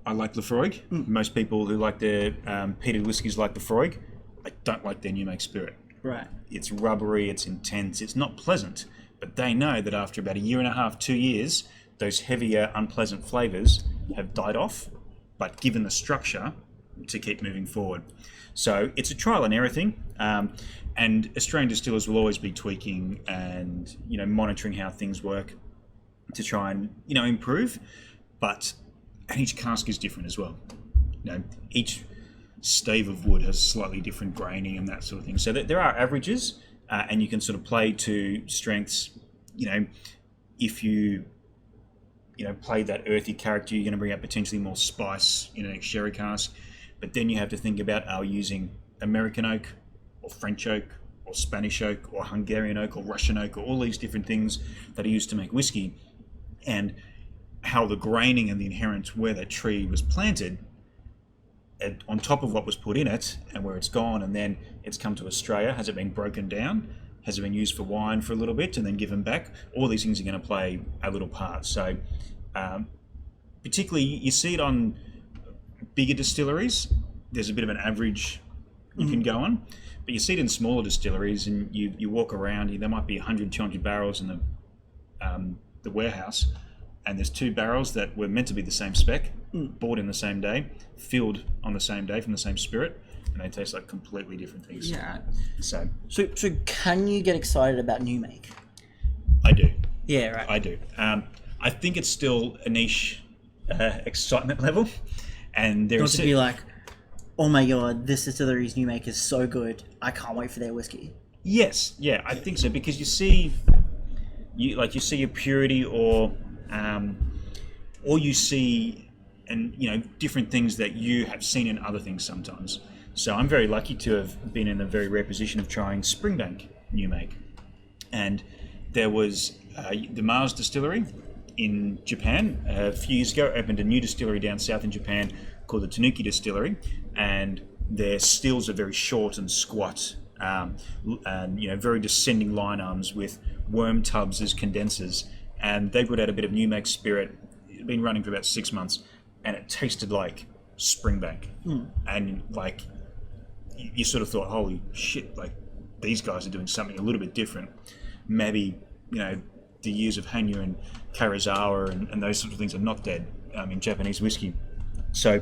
I like Lefroy. Most people who like their peated whiskies like Lefroy. I don't like their New Make Spirit. Right. It's rubbery, it's intense, it's not pleasant. But they know that after about 1.5 years, 2 years, those heavier, unpleasant flavours have died off, but given the structure to keep moving forward. So it's a trial and error thing, and Australian distillers will always be tweaking and monitoring how things work to try and improve. But each cask is different as well. Each stave of wood has slightly different graining and that sort of thing. So there are averages. And you can sort of play to strengths. If you play that earthy character, you're going to bring out potentially more spice in a sherry cask. But then you have to think about, are we using American oak or French oak or Spanish oak or Hungarian oak or Russian oak, or all these different things that are used to make whiskey, and how the graining and the inherent where that tree was planted on top of what was put in it and where it's gone, and then it's come to Australia. Has it been broken down? Has it been used for wine for a little bit and then given back? All these things are going to play a little part. So particularly you see it on bigger distilleries. There's a bit of an average you can go on, but you see it in smaller distilleries, and you walk around, there might be 100, 200 barrels in the warehouse, and there's 2 barrels that were meant to be the same spec, bought in the same day, filled on the same day from the same spirit, and they taste like completely different things. Yeah. So can you get excited about new make? I do. Yeah, right. I do. I think it's still a niche excitement level, and Not to be like, oh my god, this distillery's new make is so good, I can't wait for their whiskey. Yes, yeah, I think so, because you see your purity, or you see, and different things that you have seen in other things sometimes. So I'm very lucky to have been in the very rare position of trying Springbank new make, and there was the Mars Distillery in Japan a few years ago. Opened a new distillery down south in Japan called the Tanuki Distillery, and their stills are very short and squat, and very descending line arms with worm tubs as condensers. And they put out a bit of new make spirit. It'd been running for about 6 months, and it tasted like Springbank. And like you sort of thought, holy shit, like these guys are doing something a little bit different. Maybe the years of Hanyu and Karazawa and those sorts of things are not dead in Japanese whiskey. So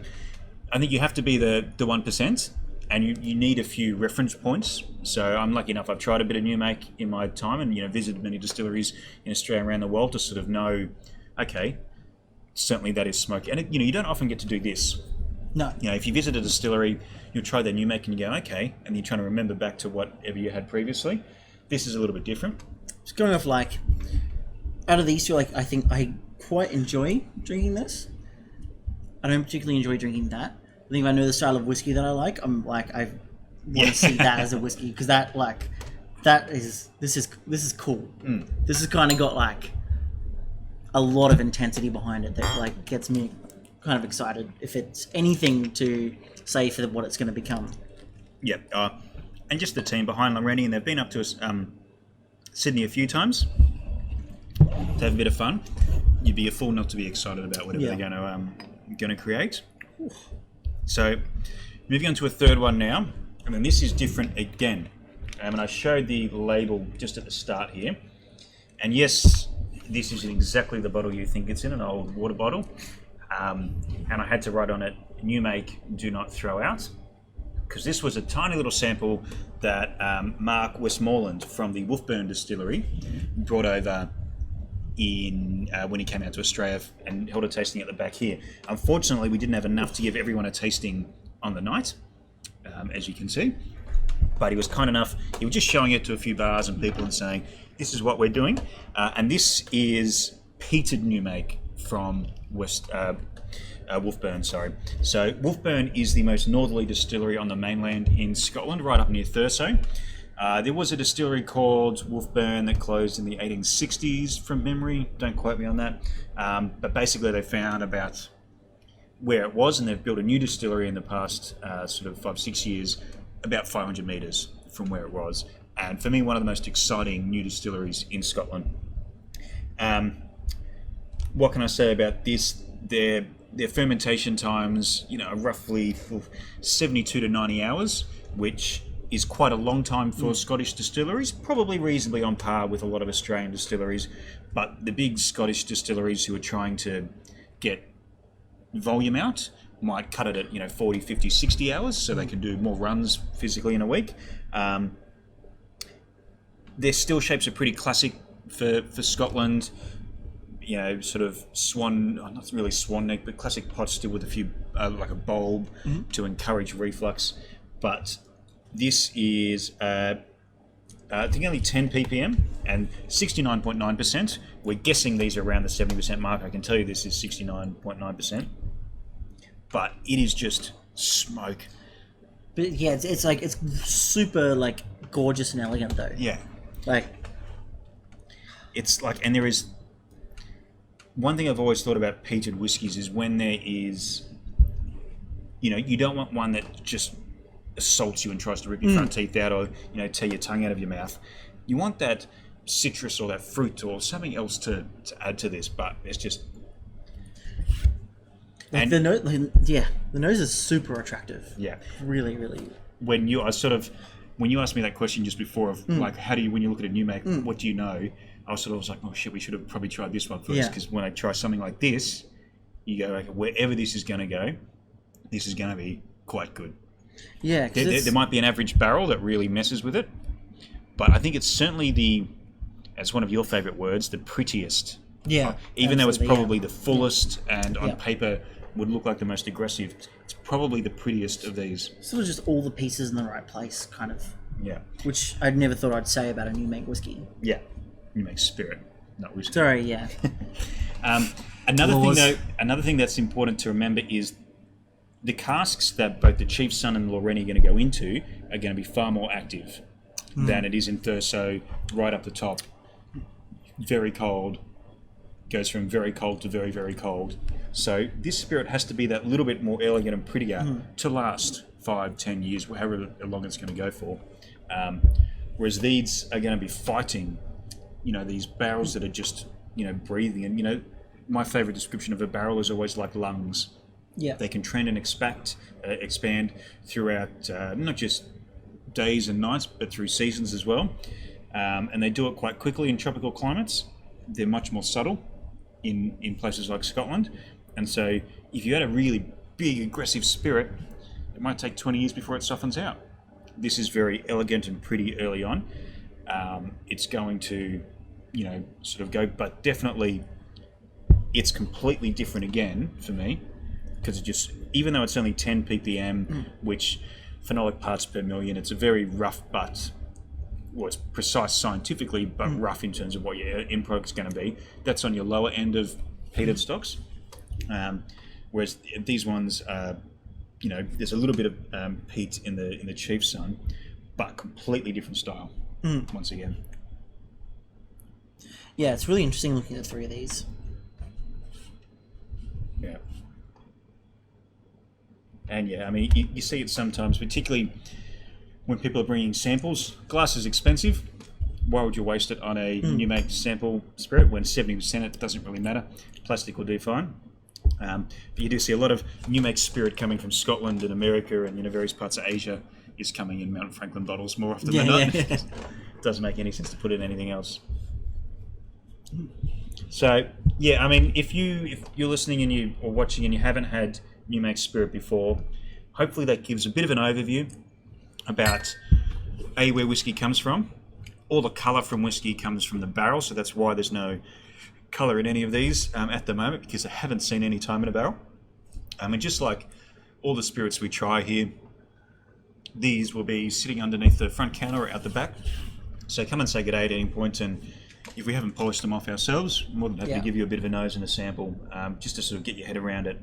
I think you have to be the 1%, and you need a few reference points. So I'm lucky enough, I've tried a bit of new make in my time, and visited many distilleries in Australia and around the world to sort of know, okay, certainly that is smoky. And you don't often get to do this. No. If you visit a distillery, you'll try their new make and you go, okay, and you're trying to remember back to whatever you had previously. This is a little bit different. It's going off out of these two, I think I quite enjoy drinking this. I don't particularly enjoy drinking that. I think if I know the style of whiskey that I like, I want to see that as a whiskey, because this is cool. This has kind of got a lot of intensity behind it that gets me kind of excited if it's anything to say for what it's going to become. Yeah, and just the team behind Lorraine, and they've been up to us Sydney a few times to have a bit of fun. You'd be a fool not to be excited about whatever they're going to create. So moving on to a third one now, and then this is different again. And I showed the label just at the start here, and yes, this is exactly the bottle you think it's in, an old water bottle. And I had to write on it, new make, do not throw out, because this was a tiny little sample that Mark Westmoreland from the Wolfburn Distillery brought over when he came out to Australia and held a tasting at the back here. Unfortunately, we didn't have enough to give everyone a tasting on the night, as you can see. But he was kind enough, he was just showing it to a few bars and people and saying, this is what we're doing. And this is peated new make from Wolfburn, sorry. So Wolfburn is the most northerly distillery on the mainland in Scotland, right up near Thurso. There was a distillery called Wolfburn that closed in the 1860s from memory, don't quote me on that. But basically they found about where it was, and they've built a new distillery in the past sort of 5-6 years, about 500 metres from where it was. And for me, one of the most exciting new distilleries in Scotland. What can I say about this? Their fermentation times, are roughly 72 to 90 hours, which is quite a long time for Scottish distilleries, probably reasonably on par with a lot of Australian distilleries. But the big Scottish distilleries who are trying to get volume out might cut it at 40, 50, 60 hours, so they can do more runs physically in a week. Their still shapes are pretty classic for Scotland. Sort of not really swan neck, but classic pot still with a few, like a bulb to encourage reflux. But this is, I think, only 10 ppm and 69.9%. We're guessing these are around the 70% mark. I can tell you this is 69.9%. But it is just smoke. But yeah, it's super gorgeous and elegant though. Yeah. It's and there is one thing I've always thought about peated whiskies is when there is, you don't want one that just assaults you and tries to rip your front teeth out or, tear your tongue out of your mouth. You want that citrus or that fruit or something else to add to this, but it's just... the nose is super attractive. Yeah. Really, really. When you asked me that question just before of how do you, when you look at a new make, what do you know? I was like, oh shit, we should have probably tried this one first, because when I try something like this, you go, okay, wherever this is going to go, this is going to be quite good. Yeah. There might be an average barrel that really messes with it, but I think it's certainly as one of your favourite words, the prettiest. Yeah. Even though it's probably the fullest and on paper would look like the most aggressive, it's probably the prettiest of these. Sort of just all the pieces in the right place, kind of. Yeah. Which I'd never thought I'd say about a new make whiskey. Yeah. New make spirit, not whiskey. Sorry, yeah. Another thing that's important to remember is the casks that both the Chief Son and Lorraine are going to go into are going to be far more active than it is in Thurso, right up the top. Very cold, goes from very cold to very, very cold. So this spirit has to be that little bit more elegant and prettier to last 5-10 years, however long it's going to go for. Whereas these are going to be fighting, these barrels that are just, breathing. And, my favourite description of a barrel is always like lungs. Yeah. They can trend and expand throughout not just days and nights, but through seasons as well. And they do it quite quickly in tropical climates. They're much more subtle in places like Scotland. And so if you had a really big, aggressive spirit, it might take 20 years before it softens out. This is very elegant and pretty early on. It's going to, sort of go, but definitely it's completely different again for me, because it just, even though it's only 10 ppm, which phenolic parts per million, it's a very rough, but it's precise scientifically, but rough in terms of what your end product's going to be. That's on your lower end of peated stocks. Whereas these ones are, there's a little bit of peat in the Chief Sun, but completely different style. Once again. Yeah, it's really interesting looking at 3 of these. Yeah. And yeah, I mean, you see it sometimes, particularly when people are bringing samples. Glass is expensive. Why would you waste it on a new make sample spirit when 70% it doesn't really matter? Plastic will do fine. But you do see a lot of new make spirit coming from Scotland and America and various parts of Asia is coming in Mount Franklin bottles more often than not. Yeah. It doesn't make any sense to put in anything else. So yeah, I mean, if you're listening and or watching and you haven't had new make spirit before, hopefully that gives a bit of an overview about where whiskey comes from. All the colour from whiskey comes from the barrel, so that's why there's no colour in any of these at the moment, because I haven't seen any time in a barrel. And just like all the spirits we try here, these will be sitting underneath the front counter or out the back. So come and say good day at any point, and if we haven't polished them off ourselves, more than happy to give you a bit of a nose and a sample, just to sort of get your head around it.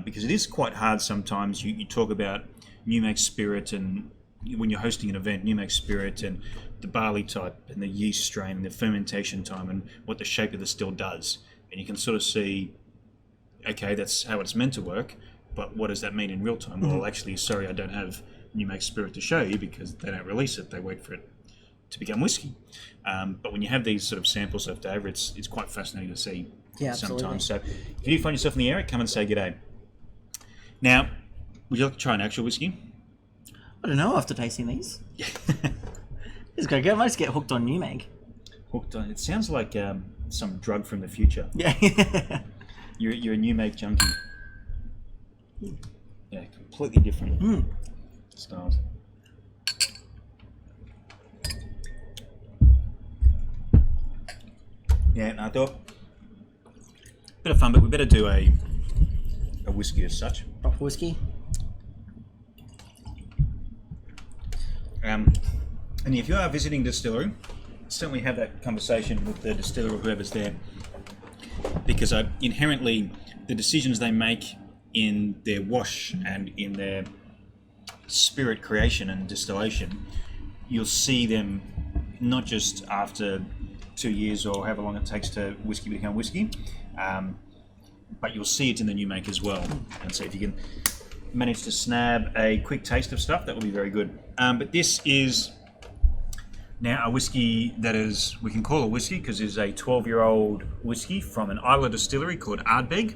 Because it is quite hard sometimes. You talk about new make spirit, and when you're hosting an event, new make spirit and the barley type and the yeast strain and the fermentation time and what the shape of the still does. And you can sort of see, okay, that's how it's meant to work, but what does that mean in real time? Well, actually, sorry, I don't have new make spirit to show you because they don't release it. They wait for it to become whiskey. But when you have these sort of samples left over, it's quite fascinating to see sometimes. So if you do find yourself in the area, come and say g'day. Now, would you like to try an actual whiskey? I don't know after tasting these. It's going to go. I might just get hooked on new make. Hooked on? It sounds like some drug from the future. Yeah. You're a new make junkie. Yeah, completely different styles. Yeah, and I thought, bit of fun, but we better do a whiskey as such. Proper whiskey. And if you are visiting distillery, certainly have that conversation with the distiller or whoever's there, because inherently the decisions they make in their wash and in their spirit creation and distillation, you'll see them not just after 2 years or however long it takes to whiskey become whiskey, but you'll see it in the new make as well. And so if you can manage to snab a quick taste of stuff, that will be very good. But this is now a whiskey that is, we can call a whiskey because it's a 12-year-old whiskey from an Islay distillery called Ardbeg,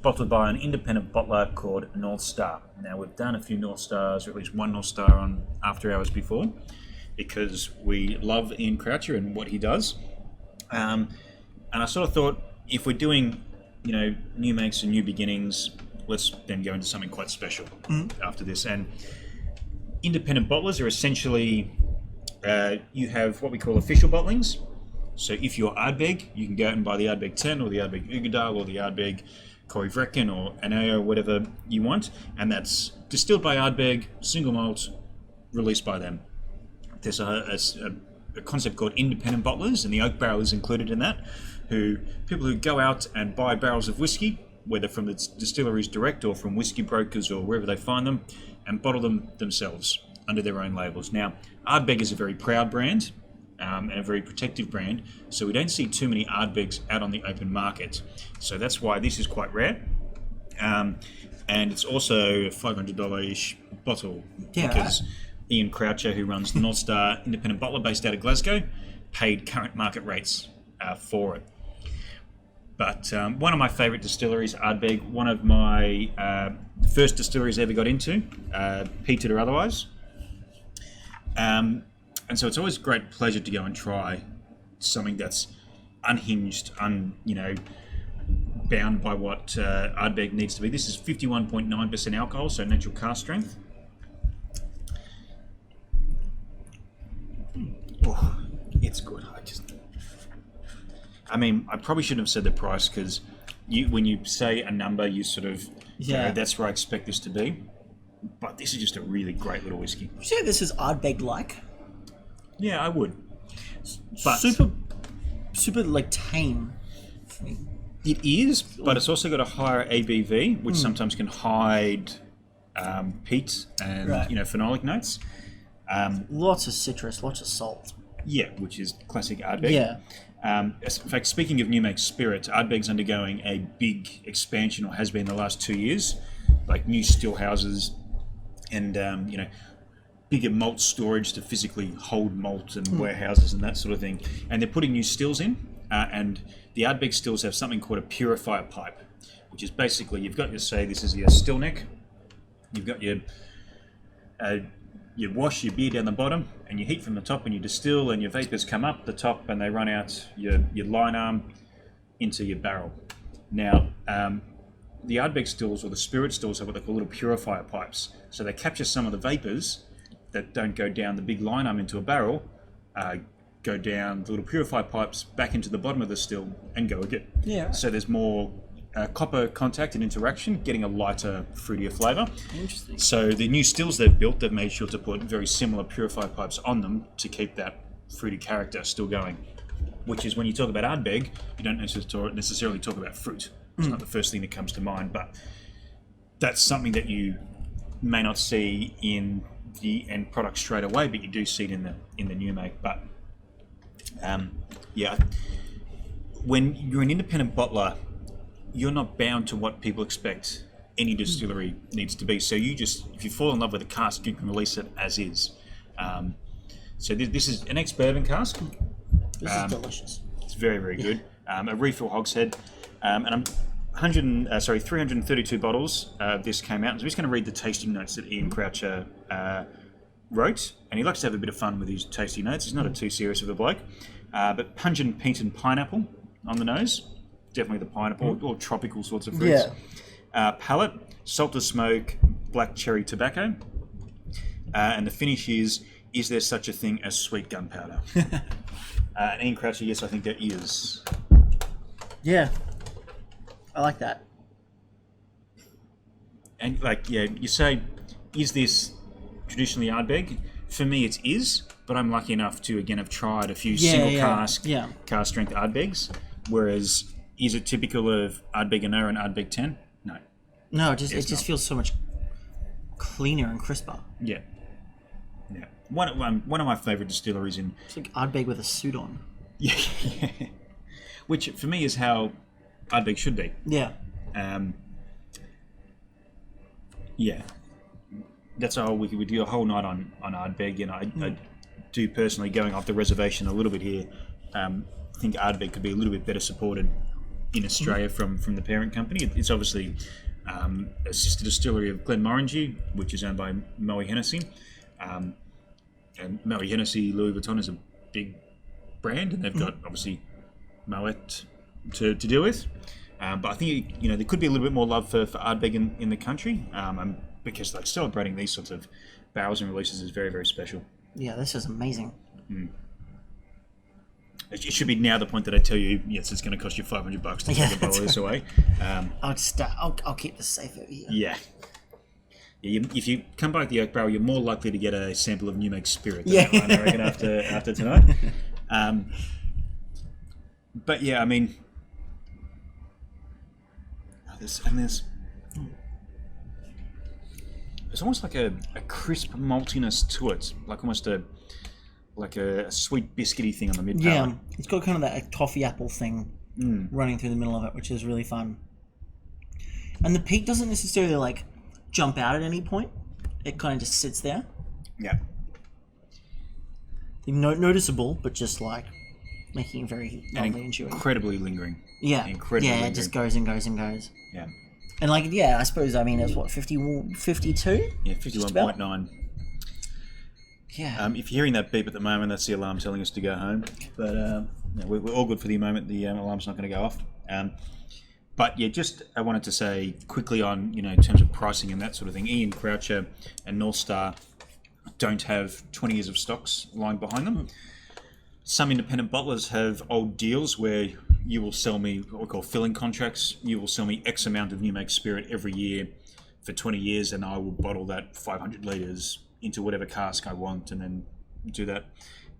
bottled by an independent bottler called North Star. Now, we've done a few North Stars, or at least one North Star on After Hours before, because we love Ian Croucher and what he does. And I sort of thought, if we're doing, new makes and new beginnings, let's then go into something quite special after this. And independent bottlers are essentially, you have what we call official bottlings. So if you're Ardbeg, you can go out and buy the Ardbeg 10 or the Ardbeg Ugadal or the Ardbeg Corrie Vrecken or Aneo, whatever you want. And that's distilled by Ardbeg, single malt, released by them. There's a concept called independent bottlers, and the oak barrel is included in that. People who go out and buy barrels of whiskey, whether from the distilleries direct or from whiskey brokers or wherever they find them, and bottle them themselves under their own labels. Now, Ardbeg is a very proud brand. and a very protective brand. So we don't see too many Ardbegs out on the open market. So that's why this is quite rare. And it's also a $500-ish bottle because Ian Croucher, who runs the North Star Independent Bottler based out of Glasgow, paid current market rates for it. But one of my favourite distilleries, Ardbeg, one of my first distilleries I ever got into, peated or otherwise. And so it's always a great pleasure to go and try something that's unhinged, bound by what Ardbeg needs to be. This is 51.9% alcohol, so natural cask strength. Oh, it's good. I probably shouldn't have said the price because when you say a number, you sort of, that's where I expect this to be. But this is just a really great little whiskey. Would you say this is Ardbeg-like? Yeah, I would. But super like tame. It is, but it's also got a higher ABV, which sometimes can hide peat and phenolic notes. Lots of citrus, lots of salt. Yeah, which is classic Ardbeg. Yeah. In fact, speaking of new make spirits, Ardbeg's undergoing a big expansion, or has been the last 2 years, like new still houses and bigger malt storage to physically hold malt and warehouses and that sort of thing. And they're putting new stills in, and the Ardbeg stills have something called a purifier pipe, which is basically you've got this is your still neck, you've got your you wash your beer down the bottom and you heat from the top and you distill, and your vapors come up the top and they run out your line arm into your barrel. Now, the Ardbeg stills, or the spirit stills, have what they call little purifier pipes. So they capture some of the vapors that don't go down the big line arm into a barrel, go down the little purifier pipes back into the bottom of the still and go again. Yeah. So there's more copper contact and interaction, getting a lighter, fruitier flavour. Interesting. So the new stills they've built, they've made sure to put very similar purifier pipes on them to keep that fruity character still going. Which is, when you talk about Ardbeg, you don't necessarily talk about fruit. It's not the first thing that comes to mind, but that's something that you may not see in the end product straight away, but you do see it in the new make. But when you're an independent bottler, you're not bound to what people expect any distillery needs to be. So if you fall in love with a cask, you can release it as is. So this is an ex-bourbon cask. This is delicious. It's very, very good. A refill hogshead. And 332 bottles of this came out. So I'm just going to read the tasting notes that Ian Croucher wrote. And he likes to have a bit of fun with his tasting notes. He's not too serious of a bloke. But pungent peat and pineapple on the nose. Definitely the pineapple, or tropical sorts of fruits. Yeah. Palate, salt to smoke, black cherry tobacco. And the finish is there such a thing as sweet gunpowder? And Ian Croucher, yes, I think there is. Yeah. I like that. And you say, is this traditionally Ardbeg? For me, it is, but I'm lucky enough to, again, have tried a few cask strength Ardbegs. Whereas, is it typical of Ardbeg and Ardbeg 10? No. No, it just feels so much cleaner and crisper. Yeah. Yeah. One of my favourite distilleries in... It's like Ardbeg with a suit on. Yeah. Which, for me, is how Ardbeg should be. Yeah. Yeah. That's all we do a whole night on Ardbeg, and I do personally, going off the reservation a little bit here, think Ardbeg could be a little bit better supported in Australia from the parent company. It's obviously a sister distillery of Glenmorangie, which is owned by Moët Hennessy. And Moët Hennessy Louis Vuitton is a big brand, and they've got obviously Moet to deal with. But I think there could be a little bit more love for Ardbeg in the country, because celebrating these sorts of barrels and releases is very, very special. Yeah, this is amazing. It should be now the point that I tell you, yes, it's going to cost you $500 to take a bottle of this away. I'll keep this safe over here. Yeah. If you come back to the Oak Barrel, you're more likely to get a sample of New Make Spirit than that one, I reckon, after tonight. But yeah, I mean, there's almost like a crisp maltiness to it, like almost a sweet biscuity thing on the mid Yeah, palate. it's got kind of that toffee apple thing running through the middle of it, which is really fun. And the peak doesn't necessarily like jump out at any point. It kind of just sits there. Yeah. Noticeable, but just like making it very lovely and chewy. Incredibly lingering. Yeah. Incredibly Yeah, lingering. it just goes and goes and goes. Yeah. And like, yeah, I suppose, I mean, it's what, 52? Yeah, 51.9. Yeah. If you're hearing that beep at the moment, that's the alarm telling us to go home. But we're all good for the moment. The alarm's not going to go off. But yeah, just I wanted to say quickly on, in terms of pricing and that sort of thing, Ian Croucher and North Star don't have 20 years of stocks lying behind them. Some independent bottlers have old deals where you will sell me what we call filling contracts. You will sell me X amount of new make spirit every year for 20 years, and I will bottle that 500 litres into whatever cask I want and then do that.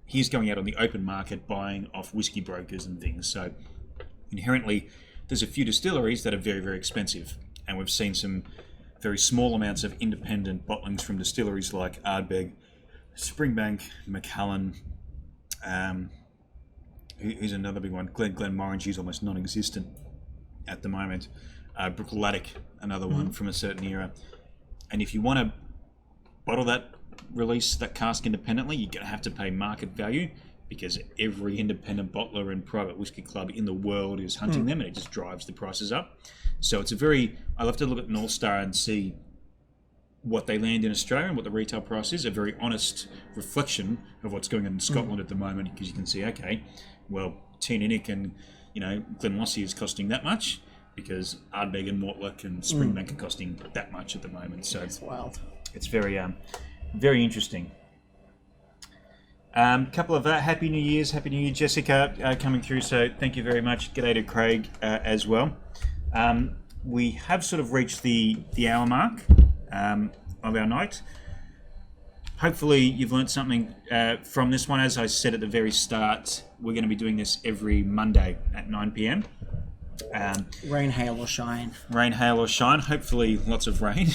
He's going out on the open market buying off whiskey brokers and things. So inherently, there's a few distilleries that are very, very expensive. And we've seen some very small amounts of independent bottlings from distilleries like Ardbeg, Springbank, Macallan, who's another big one, Glenmorangie, almost non-existent at the moment. Brookladdock, another one from a certain era. And if you want to bottle that, release that cask independently, you're going to have to pay market value because every independent bottler and private whiskey club in the world is hunting them, and it just drives the prices up. So it's I love to look at North Star and see what they land in Australia and what the retail price is, a very honest reflection of what's going on in Scotland at the moment, because you can see, okay, well, Teeninick and Glenlossie is costing that much because Ardbeg and Mortlach and Springbank are costing that much at the moment. So It's wild. it's very very interesting. Couple of Happy New Year, Jessica, coming through. So thank you very much. G'day to Craig as well. We have sort of reached the hour mark of our night. Hopefully you've learnt something from this one. As I said at the very start, we're going to be doing this every Monday at 9 p.m. Rain, hail, or shine. Rain, hail, or shine. Hopefully lots of rain.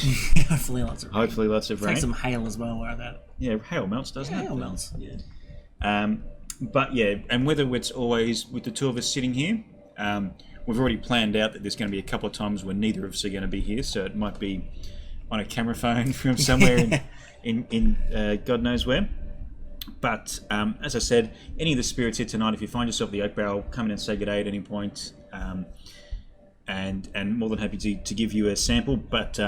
Hopefully lots of rain. Hopefully lots of rain. Take some hail as well, where that. Yeah, hail melts, doesn't it? Hail melts, yeah. But yeah, and whether it's always with the two of us sitting here, we've already planned out that there's going to be a couple of times when neither of us are going to be here, so it might be on a camera phone from somewhere in God knows where. But as I said, any of the spirits here tonight, if you find yourself at the Oak Barrel, come in and say good day at any point, and more than happy to give you a sample. But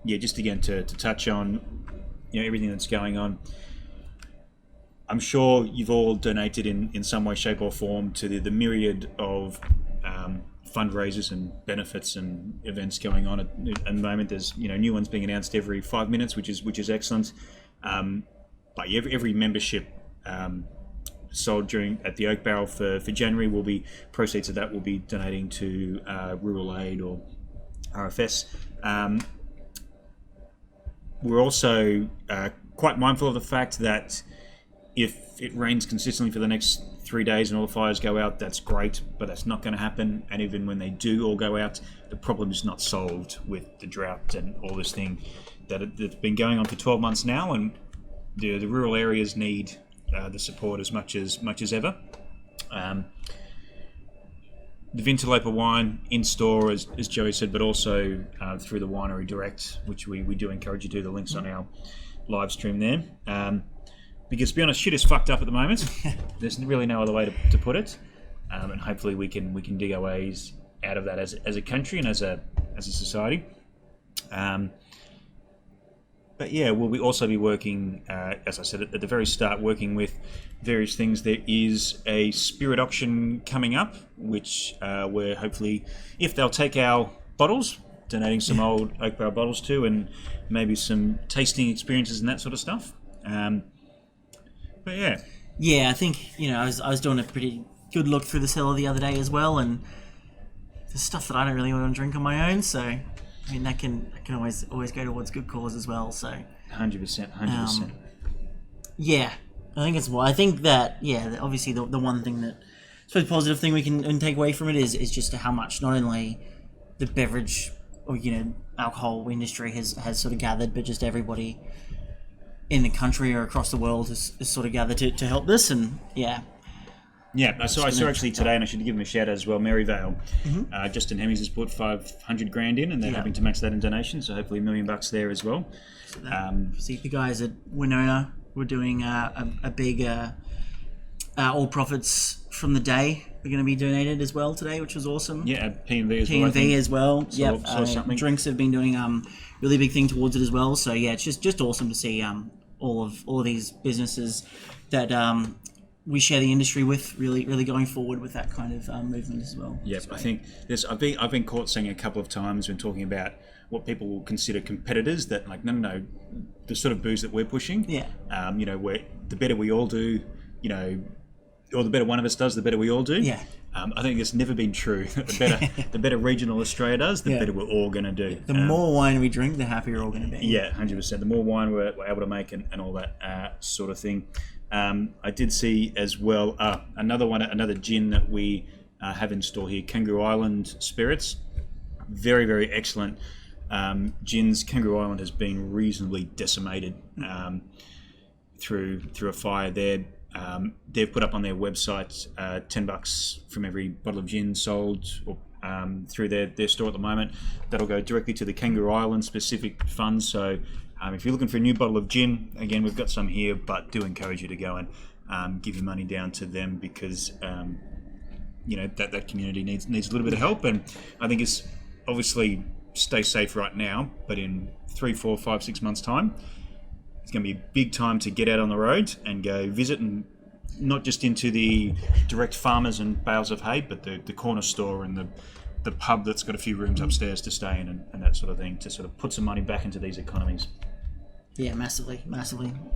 yeah, just again to touch on everything that's going on. I'm sure you've all donated in some way, shape, or form to the myriad of fundraisers and benefits and events going on at the moment. There's new ones being announced every 5 minutes, which is excellent. But every membership sold at the Oak Barrel for January will be proceeds of that will be donating to Rural Aid or RFS. We're also quite mindful of the fact that if it rains consistently for the next 3 days and all the fires go out, that's great, but that's not going to happen. And even when they do all go out, the problem is not solved with the drought and all this thing that's been going on for 12 months now, and the rural areas need the support as much as ever. The Vinteloper wine in store, as Joey said, but also through the Winery Direct, which we do encourage you to do. The links on our live stream there. Because to be honest, shit is fucked up at the moment. There's really no other way to put it, and hopefully we can dig our ways out of that as a country and as a society. But yeah, we'll also be working, as I said at the very start, working with various things. There is a spirit auction coming up, which we're hopefully, if they'll take our bottles, donating some old Oak Barrel bottles to, and maybe some tasting experiences and that sort of stuff. But yeah, I think I was doing a pretty good look through the cellar the other day as well, and there's stuff that I don't really want to drink on my own. So I mean that can always go towards good cause as well. So 100%. Yeah, I think that obviously the one thing that I suppose positive thing we can take away from it is just how much not only the beverage or alcohol industry has sort of gathered, but just everybody in the country or across the world has sort of gathered to help this, and yeah. Yeah, I saw actually today, and I should give them a shout out as well. Maryvale, Justin Hemmings has put $500,000 in, and they're hoping to match that in donations. So hopefully $1 million there as well. See, the guys at Winona were doing a big all profits from the day are going to be donated as well today, which was awesome. Yeah, P&V as well. P&V as well. Saw something. Drinks have been doing really big thing towards it as well. So yeah, it's just awesome to see all of these businesses that we share the industry with really going forward with that kind of movement as well. Yeah, I think I've been caught saying a couple of times when talking about what people will consider competitors, that like no, the sort of booze that we're pushing. Yeah. Where the better we all do, or the better one of us does, the better we all do. Yeah. I think it's never been true. The better regional Australia does, the better we're all going to do. The more wine we drink, the happier we're all going to be. Yeah, 100%. The more wine we're able to make and all that sort of thing. I did see as well another gin that we have in store here, Kangaroo Island Spirits. Very, very excellent gins. Kangaroo Island has been reasonably decimated through a fire there. They've put up on their website $10 from every bottle of gin sold through their store at the moment. That'll go directly to the Kangaroo Island specific fund. So if you're looking for a new bottle of gin, again, we've got some here, but do encourage you to go and give your money down to them, because that community needs a little bit of help. And I think it's obviously stay safe right now, but in 3, 4, 5, 6 months time, it's going to be a big time to get out on the road and go visit, and not just into the direct farmers and bales of hay, but the corner store and the pub that's got a few rooms upstairs to stay in and that sort of thing, to sort of put some money back into these economies. Yeah, massively.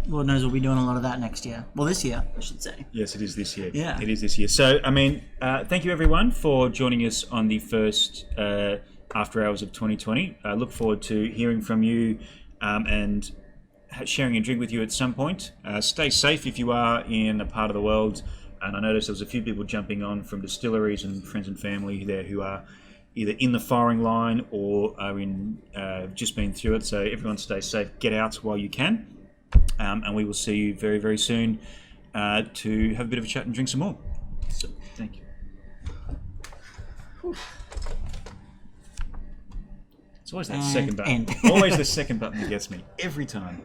Lord knows we'll be doing a lot of that next year. Well, this year, I should say. Yes, it is this year. Yeah. It is this year. So, thank you everyone for joining us on the first After Hours of 2020. I look forward to hearing from you and sharing a drink with you at some point. Stay safe if you are in a part of the world. And I noticed there was a few people jumping on from distilleries and friends and family there who are either in the firing line or are just been through it. So everyone stay safe, get out while you can, and we will see you very, very soon to have a bit of a chat and drink some more. So thank you. It's always that second button. Always the second button that gets me every time.